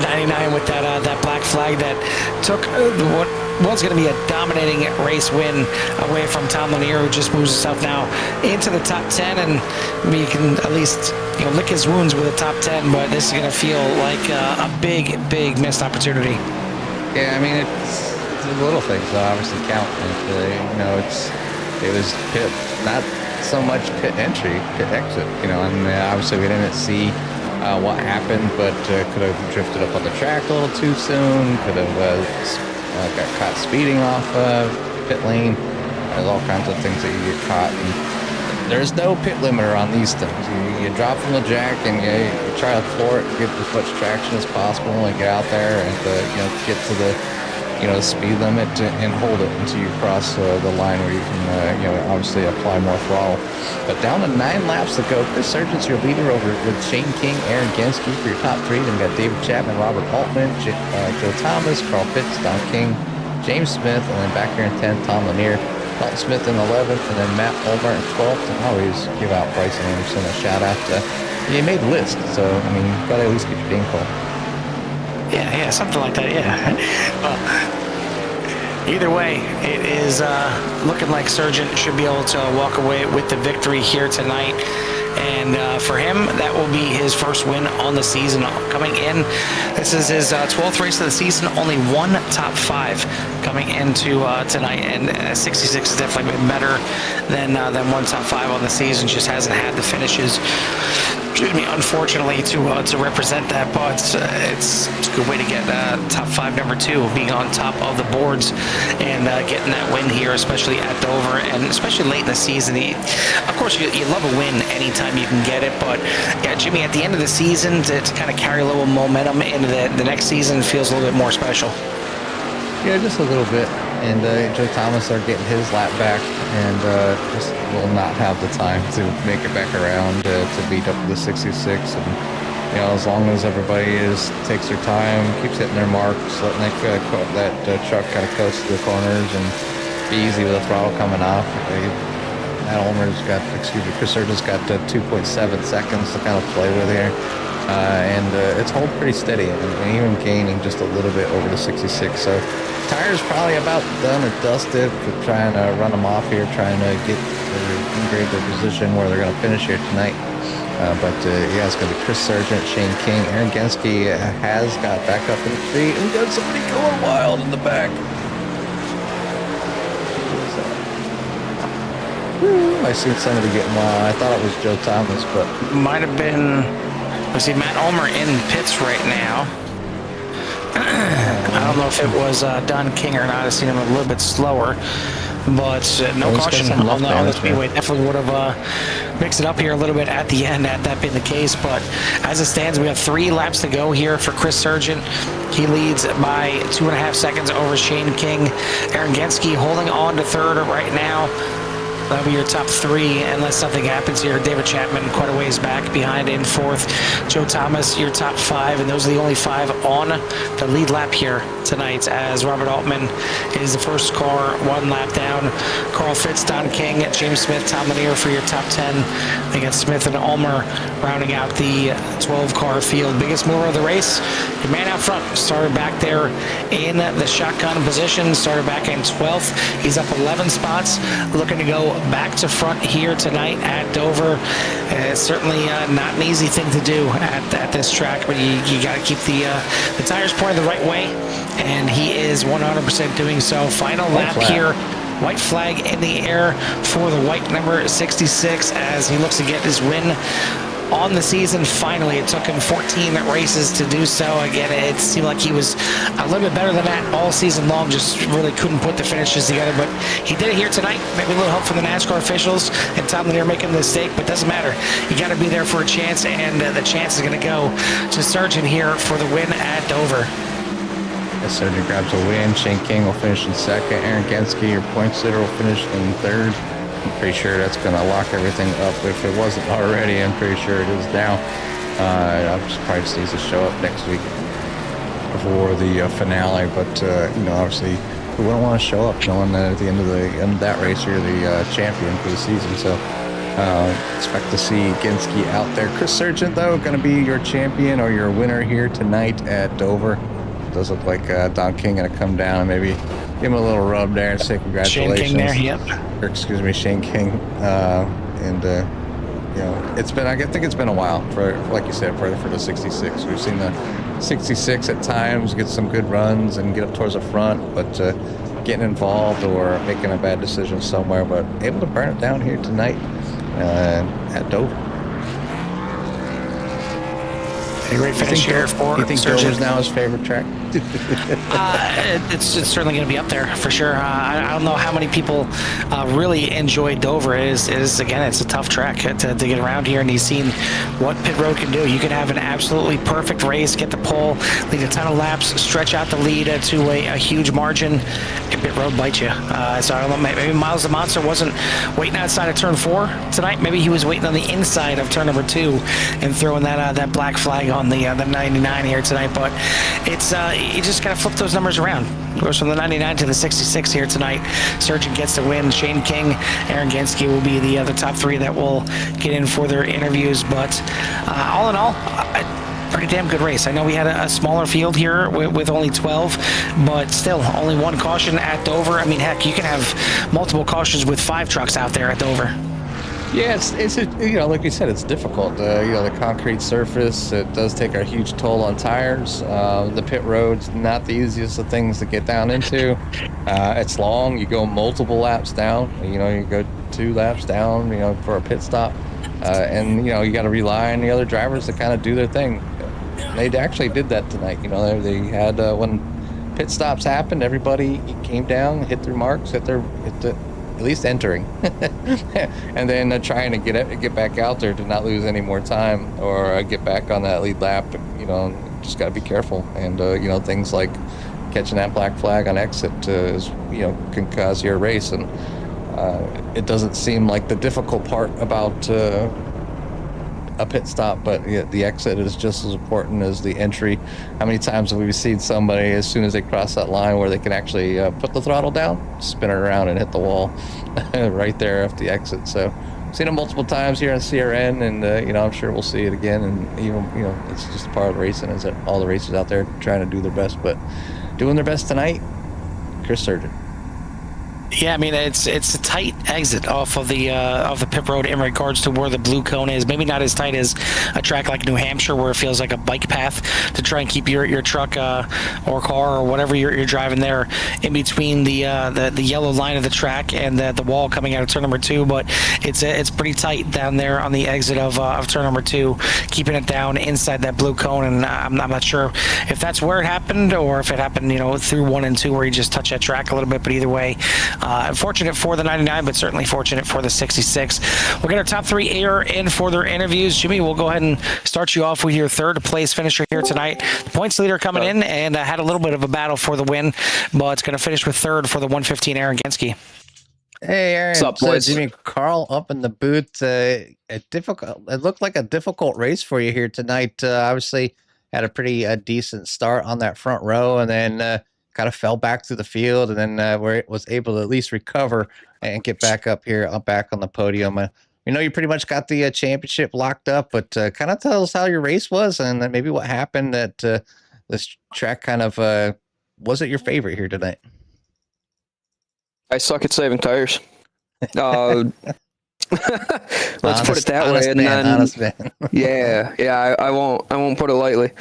99 with that black flag that took what was going to be a dominating race win away from Tom Lanier, who just moves himself now into the top 10, and maybe you can at least lick his wounds with a top 10, but this is going to feel like a big missed opportunity. Yeah, I mean, it's the little things that obviously count. It was pit, not so much pit entry, pit exit, and obviously we didn't see what happened, but could have drifted up on the track a little too soon, could have got caught speeding off pit lane. There's all kinds of things that you get caught, and there's no pit limiter on these things. You drop from the jack and you try to floor it, get as much traction as possible, and get out there and get to the speed limit and hold it until you cross the line where you can obviously apply more throttle. But down to 9 laps to go. Chris Sargent's your leader over with Shane King, Aaron Genske for your top 3. Then we got David Chapman, Robert Altman, Joe Thomas, Carl Pitts, Don King, James Smith, and then back here in 10th, Tom Lanier. Dalton Smith in 11th, and then Matt Ulmer in 12th. And I always give out Bryson Anderson a shout out to. He made the list, so I mean, you gotta at least get your name called. Yeah, something like that. Yeah. Well, either way, it is looking like Sargent should be able to walk away with the victory here tonight. And for him, that will be his first win on the season coming in. This is his 12th race of the season. Only one top 5 coming into tonight, and 66 has definitely been better than one top 5 on the season. Just hasn't had the finishes, excuse me, unfortunately, to represent that. But it's a good way to get top 5 number 2, being on top of the boards and getting that win here, especially at Dover, and especially late in the season. Of course, you love a win anytime you can get it, but yeah, Jimmy, at the end of the season, to kind of carry a little momentum into the next season feels a little bit more special. Yeah, just a little bit. And Joe Thomas are getting his lap back, and just will not have the time to make it back around to beat up the 66. And as long as everybody takes their time, keeps hitting their marks, letting that truck kind of coast through the corners and be easy with the throttle coming off. Chris Sargent's got 2.7 seconds to kind of play with here. And it's holding pretty steady and even gaining just a little bit over the 66. So tires probably about done or dusted for trying to run them off here, trying to engrave their position where they're going to finish here tonight. But yeah, it's going to be Chris Sargent, Shane King, Aaron Genske has got back up in the tree, and we got somebody going wild in the back. I seen somebody getting wild. I thought it was Joe Thomas, but might have been. We see Matt Ulmer in pits right now. I don't know if it was Don King or not. I've seen him a little bit slower, but no caution on the Speedway. Definitely would have mixed it up here a little bit at the end, had that been the case. But as it stands, we have 3 laps to go here for Chris Sargent. He leads by 2.5 seconds over Shane King. Aaron Genske holding on to 3rd right now. That'll be your top 3 unless something happens here. David Chapman quite a ways back behind in 4th. Joe Thomas, your top 5, and those are the only 5 on the lead lap here tonight, as Robert Altman is the first car 1 lap down. Carl Fitz, Don King, James Smith, Tom Lanier for your top 10. They got Smith and Ulmer rounding out the 12-car field. Biggest mover of the race, your man out front, started back there in the shotgun position, started back in 12th. He's up 11 spots, looking to go back to front here tonight at Dover. It's certainly not an easy thing to do at this track, but you got to keep the tires pointed the right way, and he is 100% doing so. Final lap here. White flag in the air for the white number 66 as he looks to get his win on the season. Finally, it took him 14 races to do so. Again, it seemed like he was a little bit better than that all season long, just really couldn't put the finishes together, but he did it here tonight. Maybe a little help from the NASCAR officials and Tom Lanier making the mistake, but doesn't matter. You got to be there for a chance, and the chance is going to go to Sargent here for the win at Dover. Yes, Sargent grabs a win. Shane King will finish in 2nd. Aaron Genske, your points leader, will finish in 3rd. I'm pretty sure that's going to lock everything up. If it wasn't already, I'm pretty sure it is now. Probably just needs to show up next week before the finale. But obviously, we wouldn't want to show up knowing that at the end of that race, you're the champion for the season. So expect to see Genske out there. Chris Sargent, though, going to be your champion or your winner here tonight at Dover. Does look like Don King going to come down and maybe give him a little rub there and say congratulations. Shane King there, yep. Or excuse me, Shane King. It's been, I think it's been a while for like you said, for the 66. We've seen the 66 at times get some good runs and get up towards the front, but getting involved or making a bad decision somewhere, but able to burn it down here tonight at Dover. A great finish here for you think Sargent. Dover's now his favorite track? It's certainly going to be up there for sure. I don't know how many people really enjoy Dover. It is again, it's a tough track to get around here, and you've seen what pit road can do. You can have an absolutely perfect race, get the pole, lead a ton of laps, stretch out the lead to a huge margin, and pit road bite you. So I don't know, maybe Miles the Monster wasn't waiting outside of turn 4 tonight. Maybe he was waiting on the inside of turn number 2 and throwing that black flag on the 99 here tonight. But it's you just gotta flip those numbers around. Goes from the 99 to the 66 here tonight. Surgeon gets the win. Shane King, Aaron Genske will be the top 3 that will get in for their interviews. But all in all, pretty damn good race. I know we had a smaller field here with only 12, but still only 1 caution at Dover. I mean, heck, you can have multiple cautions with 5 trucks out there at Dover. Yeah, it's like you said, it's difficult. The concrete surface, it does take a huge toll on tires. The pit road's not the easiest of things to get down into. It's long. You go multiple laps down. You go 2 laps down, for a pit stop. And, you got to rely on the other drivers to kind of do their thing. They actually did that tonight. They had, when pit stops happened, everybody came down, hit their marks, hit at least entering, and then trying to get back out there to not lose any more time or get back on that lead lap. Just got to be careful. And things like catching that black flag on exit can cause your race. And it doesn't seem like the difficult part about a pit stop, but the exit is just as important as the entry. How many times have we seen somebody, as soon as they cross that line, where they can actually put the throttle down, spin it around, and hit the wall right there at the exit? So, seen it multiple times here on CRN, and I'm sure we'll see it again. And it's just part of the racing, is that all the racers out there trying to do their best, but doing their best tonight. Chris Surgeon. Yeah, I mean, it's a tight exit off of the pit road in regards to where the blue cone is. Maybe not as tight as a track like New Hampshire, where it feels like a bike path to try and keep your truck or car or whatever you're driving there in between the yellow line of the track and the wall coming out of turn number 2. But it's pretty tight down there on the exit of turn number 2, keeping it down inside that blue cone. And I'm not sure if that's where it happened or if it happened through 1 and 2 where you just touch that track a little bit. But either way, unfortunate for the 99, but certainly fortunate for the 66. We'll get our top 3 here in for their interviews. Jimmy, we'll go ahead and start you off with your 3rd place finisher here tonight. The points leader coming in and had a little bit of a battle for the win, but it's going to finish with 3rd for the 115, Aaron Genske. Hey, Aaron. What's up, boys? Jimmy Carl up in the booth. It looked like a difficult race for you here tonight. Obviously, had a pretty decent start on that front row, and then kind of fell back through the field, and then was able to at least recover and get back up here, back on the podium. You pretty much got the championship locked up, but kind of tell us how your race was and maybe what happened that this track kind of wasn't your favorite here tonight. I suck at saving tires. Let's put it that way. And then, honest man. yeah, I won't put it lightly.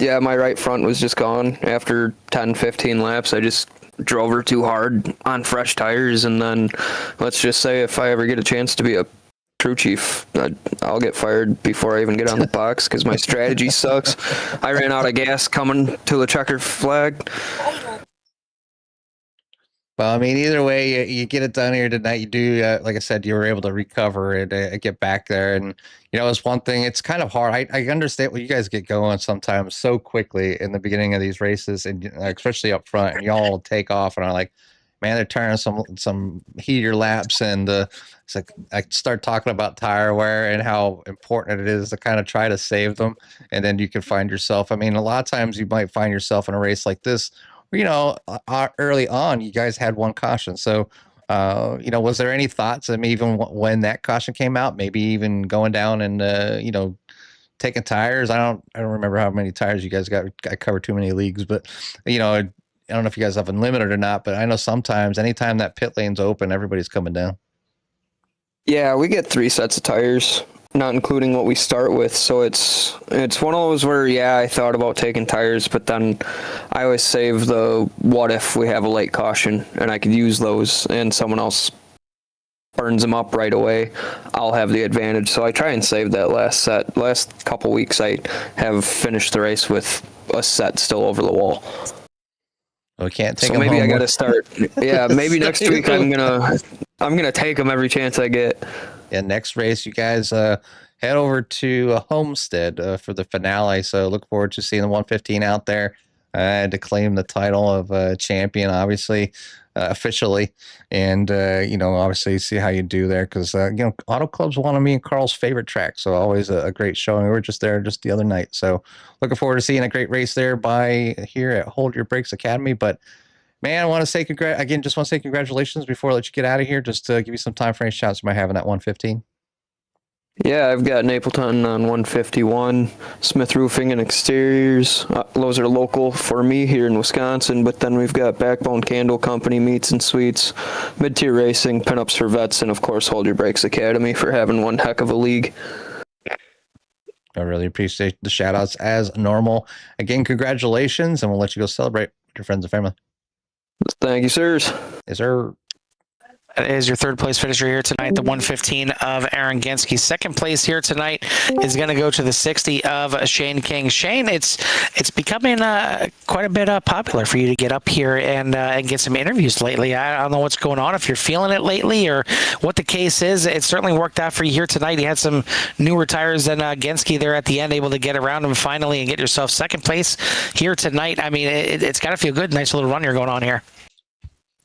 Yeah, my right front was just gone after 10, 15 laps. I just drove her too hard on fresh tires, and then let's just say if I ever get a chance to be a crew chief, I'll get fired before I even get on the box because my strategy sucks. I ran out of gas coming to the checker flag. Well, I mean, either way, you get it done here tonight. You do, like I said, you were able to recover and get back there. And, it's one thing. It's kind of hard. I understand what you guys get going sometimes so quickly in the beginning of these races, and especially up front, and y'all take off and are like, man, they're turning some heater laps. And it's like I start talking about tire wear and how important it is to kind of try to save them. And then you can find yourself. I mean, a lot of times you might find yourself in a race like this, early on, you guys had 1 caution. So, was there any thoughts, even when that caution came out, maybe even going down and, taking tires? I don't remember how many tires you guys got. I covered too many leagues, but, I don't know if you guys have unlimited or not, but I know sometimes anytime that pit lane's open, everybody's coming down. Yeah, we get 3 sets of tires, not including what we start with. So it's one of those where, I thought about taking tires, but then I always save the what if we have a late caution and I could use those and someone else burns them up right away, I'll have the advantage. So I try and save that last set. Last couple weeks, I have finished the race with a set still over the wall. We can't take So them maybe home I got to with- start. Yeah, maybe next week I'm gonna take them every chance I get. Yeah, next race, you guys head over to Homestead for the finale. So look forward to seeing the 115 out there to claim the title of champion, obviously, officially. And, obviously see how you do there because, auto clubs want to be Carl's favorite track. So always a great showing. We were just there just the other night. So looking forward to seeing a great race there by here at Hold Your Brakes Academy. But man, I want to say congratulations before I let you get out of here. Just to give you some time for any shots you might have in that 115. Yeah, I've got Napleton on 151, Smith Roofing and Exteriors. Those are local for me here in Wisconsin, but then we've got Backbone Candle Company, Meats and Sweets, Mid-Tier Racing, Pinups for Vets, and of course Hold Your Brakes Academy for having one heck of a league. I really appreciate the shout outs as normal. Again, congratulations, and we'll let you go celebrate with your friends and family. Thank you, sirs. Is there That is your third place finisher here tonight, the 115 of Aaron Genske. Second place here tonight is going to go to the 60 of Shane King. Shane, it's becoming quite a bit popular for you to get up here and get some interviews lately. I don't know what's going on, if you're feeling it lately or what the case is. It certainly worked out for you here tonight. You had some newer tires than Genske there at the end, able to get around him finally and get yourself second place here tonight. I mean, it's got to feel good. Nice little run you're going on here.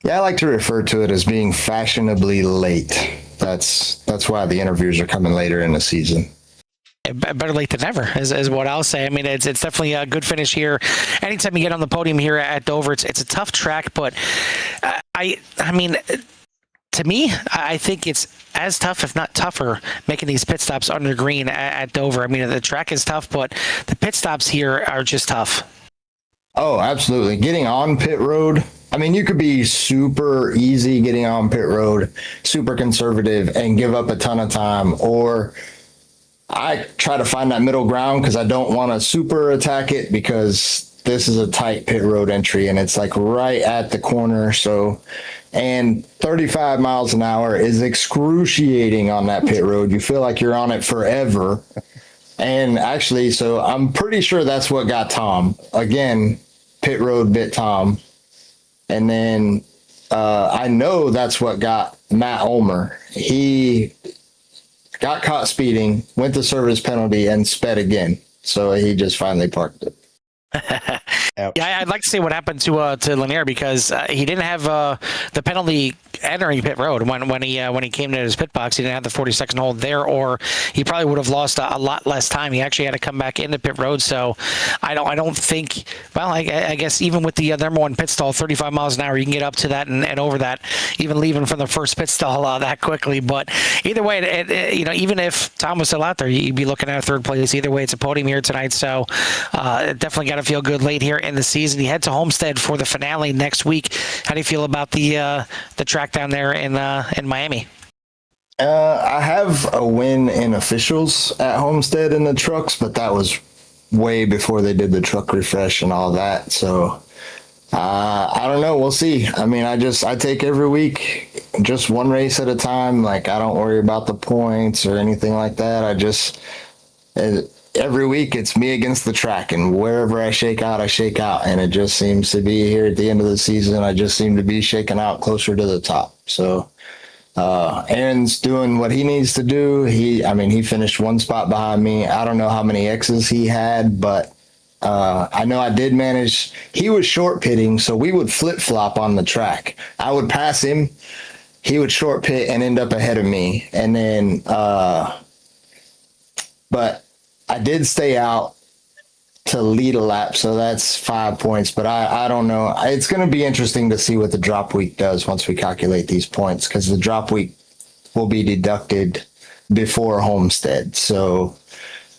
Yeah, I like to refer to it as being fashionably late. That's why the interviews are coming later in the season. Better late than never is what I'll say. I mean, it's definitely a good finish here. Anytime you get on the podium here at Dover, it's a tough track, but I mean, to me, I think it's as tough, if not tougher, making these pit stops under green at Dover. I mean, the track is tough, but the pit stops here are just tough. Oh, absolutely. Getting on pit road. I mean, you could be super easy getting on pit road, super conservative, and give up a ton of time. Or I try to find that middle ground because I don't want to super attack it because this is a tight pit road entry and it's like right at the corner. So, and 35 miles an hour is excruciating on that pit road. You feel like you're on it forever. And actually, so I'm pretty sure that's what got Tom. Again, pit road bit Tom. And then I know that's what got Matt Ulmer. He got caught speeding, went to service penalty, and sped again. So he just finally parked it. Yeah, I'd like to see what happened to Lanier because he didn't have the penalty entering pit road when he came to his pit box. He didn't have the 40-second hold there, or he probably would have lost a lot less time. He actually had to come back into pit road. So I don't think. Well, I guess even with the number one pit stall, 35 miles an hour, you can get up to that and over that, even leaving from the first pit stall that quickly. But either way, even if Tom was still out there, you'd be looking at a third place. Either way, it's a podium here tonight. So definitely got to feel good late here in the season. You head to Homestead for the finale next week. How do you feel about the track down there in Miami? I have a win in officials at Homestead in the trucks, but that was way before they did the truck refresh and all that. So I don't know. We'll see. I mean, I take every week just one race at a time. Like, I don't worry about the points or anything like that. Every week it's me against the track, and wherever I shake out, and it just seems to be here at the end of the season. I just seem to be shaking out closer to the top. So Aaron's doing what he needs to do. He finished one spot behind me. I don't know how many X's he had, but I know I did manage. He was short pitting, so we would flip flop on the track. I would pass him, he would short pit and end up ahead of me, and then but I did stay out to lead a lap, so that's 5 points. But I don't know. It's going to be interesting to see what the drop week does once we calculate these points, because the drop week will be deducted before Homestead. So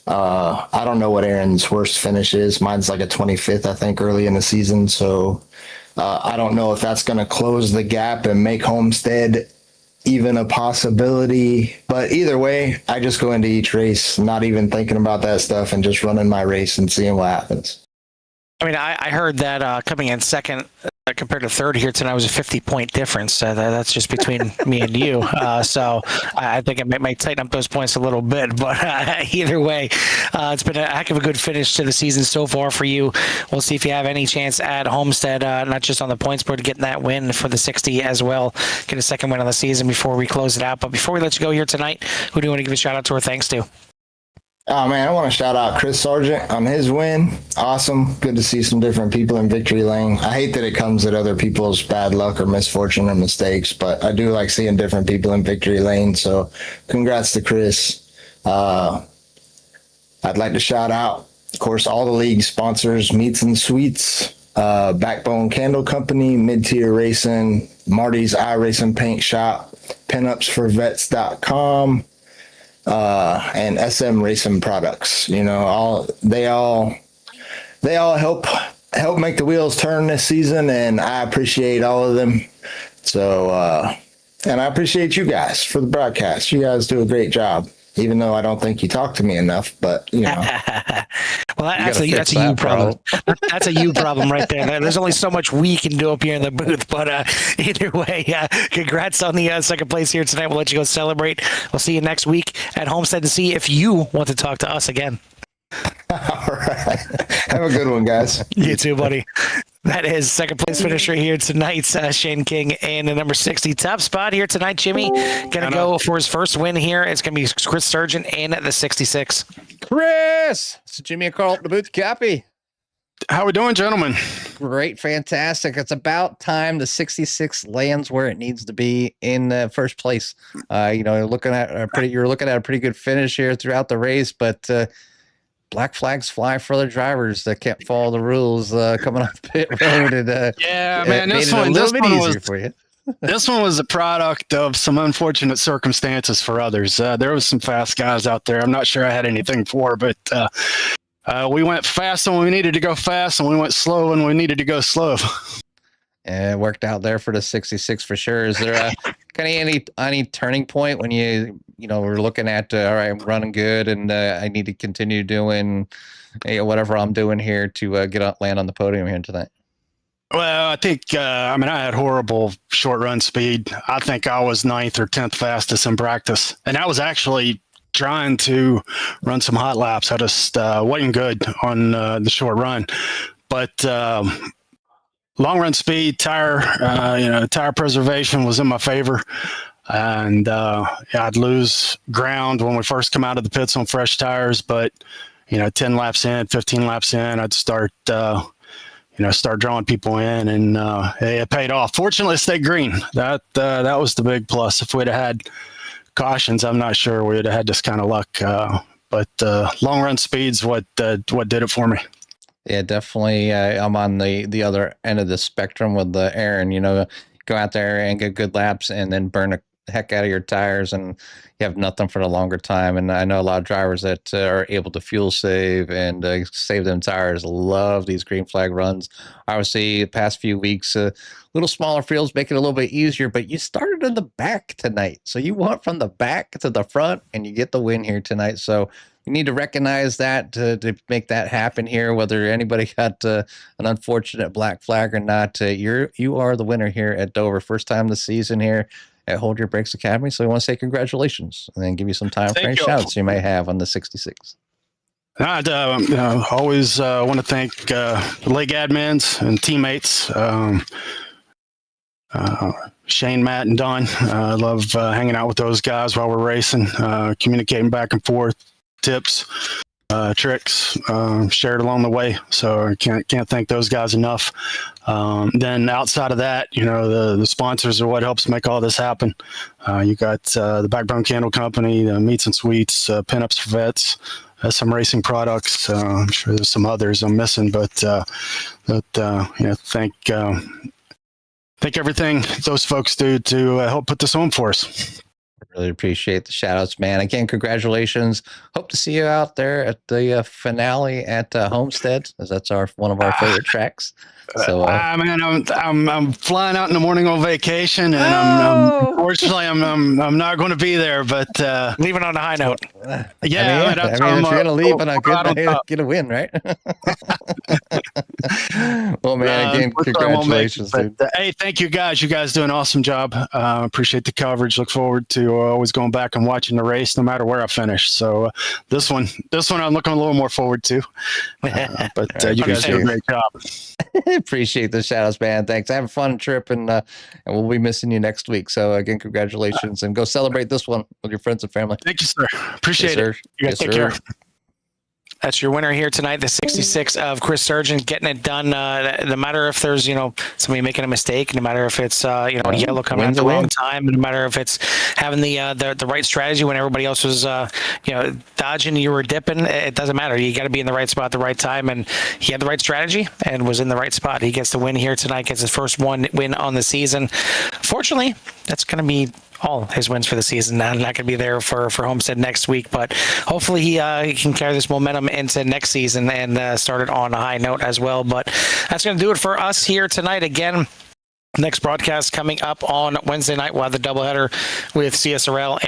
I don't know what Aaron's worst finish is. Mine's like a 25th, I think, early in the season. So I don't know if that's going to close the gap and make Homestead even a possibility. But either way, I just go into each race not even thinking about that stuff and just running my race and seeing what happens. I mean, I heard that coming in second compared to third here tonight was a 50-point difference. That's just between me and you. So I think it might tighten up those points a little bit. But either way, it's been a heck of a good finish to the season so far for you. We'll see if you have any chance at Homestead, not just on the points board, getting that win for the 60 as well. Get a second win on the season before we close it out. But before we let you go here tonight, who do you want to give a shout out to or thanks to? Oh man, I want to shout out Chris Sargent on his win. Awesome. Good to see some different people in victory lane. I hate that it comes at other people's bad luck or misfortune or mistakes, but I do like seeing different people in victory lane. So congrats to Chris. I'd like to shout out, of course, all the league sponsors, Meats and Sweets, Backbone Candle Company, Mid-Tier Racing, Marty's iRacing Paint Shop, pinupsforvets.com, and SM Racing Products. You know, they all help make the wheels turn this season, and I appreciate all of them. So, and I appreciate you guys for the broadcast. You guys do a great job, even though I don't think you talk to me enough, but you know. Well, that's a you problem. That's a you problem right there. There's only so much we can do up here in the booth, but either way, congrats on the second place here tonight. We'll let you go celebrate. We'll see you next week at Homestead to see if you want to talk to us again. All right. Have a good one, guys. You too, buddy. That is second place finisher here tonight, Shane King, and the number 60 top spot here tonight. Jimmy gonna go for his first win here. It's gonna be Chris Sargent in the 66. Chris, it's Jimmy and Carl, the booth copy. How we doing, gentlemen? Great, fantastic. It's about time the 66 lands where it needs to be in first place. You know, you're looking at a pretty good finish here throughout the race, but black flags fly for other drivers that can't follow the rules coming off pit road. And, yeah, man, this one for you. This one was a product of some unfortunate circumstances for others. There was some fast guys out there. I'm not sure I had anything for, but we went fast when we needed to go fast, and we went slow when we needed to go slow. And it worked out there for the 66 for sure. Is there any turning point when you were looking at all right, I'm running good, and I need to continue doing whatever I'm doing here to land on the podium here tonight? Well, I think I had horrible short run speed. I think I was 9th or 10th fastest in practice, and I was actually trying to run some hot laps. I just wasn't good on the short run, but long run speed, tire preservation was in my favor. And I'd lose ground when we first come out of the pits on fresh tires, but 10 laps in, 15 laps in, I'd start drawing people in, and it paid off. Fortunately, it stayed green. That was the big plus. If we'd have had cautions, I'm not sure we'd have had this kind of luck. But long run speed's what did it for me. Yeah, definitely. I'm on the other end of the spectrum with Aaron. Go out there and get good laps, and then burn the heck out of your tires, and you have nothing for the longer time. And I know a lot of drivers that are able to fuel save and save them tires love these green flag runs. Obviously, the past few weeks, little smaller fields make it a little bit easier, but you started in the back tonight, so you went from the back to the front, and you get the win here tonight. So you need to recognize that to make that happen here. Whether anybody got an unfortunate black flag or not, you are the winner here at Dover. First time this season here at Hold Your Brakes Academy. So we want to say congratulations, and then give you some time for any shouts you may have on the 66. I'd always want to thank the league admins and teammates, Shane, Matt, and Don. I love hanging out with those guys while we're racing, communicating back and forth, tips, tricks shared along the way. So I can't thank those guys enough. Then outside of that, the sponsors are what helps make all this happen. You got the Backbone Candle Company, the Meats and Sweets, Pinups for Vets, some racing products. I'm sure there's some others I'm missing, but thank everything those folks do to help put this on for us. Really appreciate the shout outs, man. Again, congratulations. Hope to see you out there at the finale at Homestead, as that's one of our favorite tracks. So, man, I'm flying out in the morning on vacation, and unfortunately, I'm not going to be there. But leaving on a high note. If you're going to leave on a good night, get a win, right? Well, Well, man, again, Unfortunately, I won't make it, congratulations, but, dude. hey, thank you guys. You guys do an awesome job. Appreciate the coverage. Look forward to always going back and watching the race, no matter where I finish. So this one, I'm looking a little more forward to. But you guys do a great job. Appreciate the shout outs, man. Thanks. Have a fun trip, and we'll be missing you next week. So again, congratulations, and go celebrate this one with your friends and family. Thank you, sir. Appreciate it. You guys take care. That's your winner here tonight, the 66 of Chris Sargent, getting it done. No matter if there's, somebody making a mistake, no matter if it's, yellow coming at the wrong time, no matter if it's having the right strategy when everybody else was, dodging, you were dipping. It doesn't matter. You got to be in the right spot at the right time, and he had the right strategy and was in the right spot. He gets the win here tonight, gets his first win on the season. Fortunately, that's going to be all his wins for the season. Now, not going to be there for Homestead next week, but hopefully he can carry this momentum into next season and start it on a high note as well. But that's going to do it for us here tonight. Again, next broadcast coming up on Wednesday night. We'll have the doubleheader with CSRL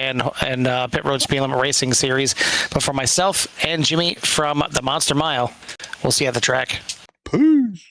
and Pit Road Speed Limit Racing Series. But for myself and Jimmy from the Monster Mile, we'll see you at the track. Peace.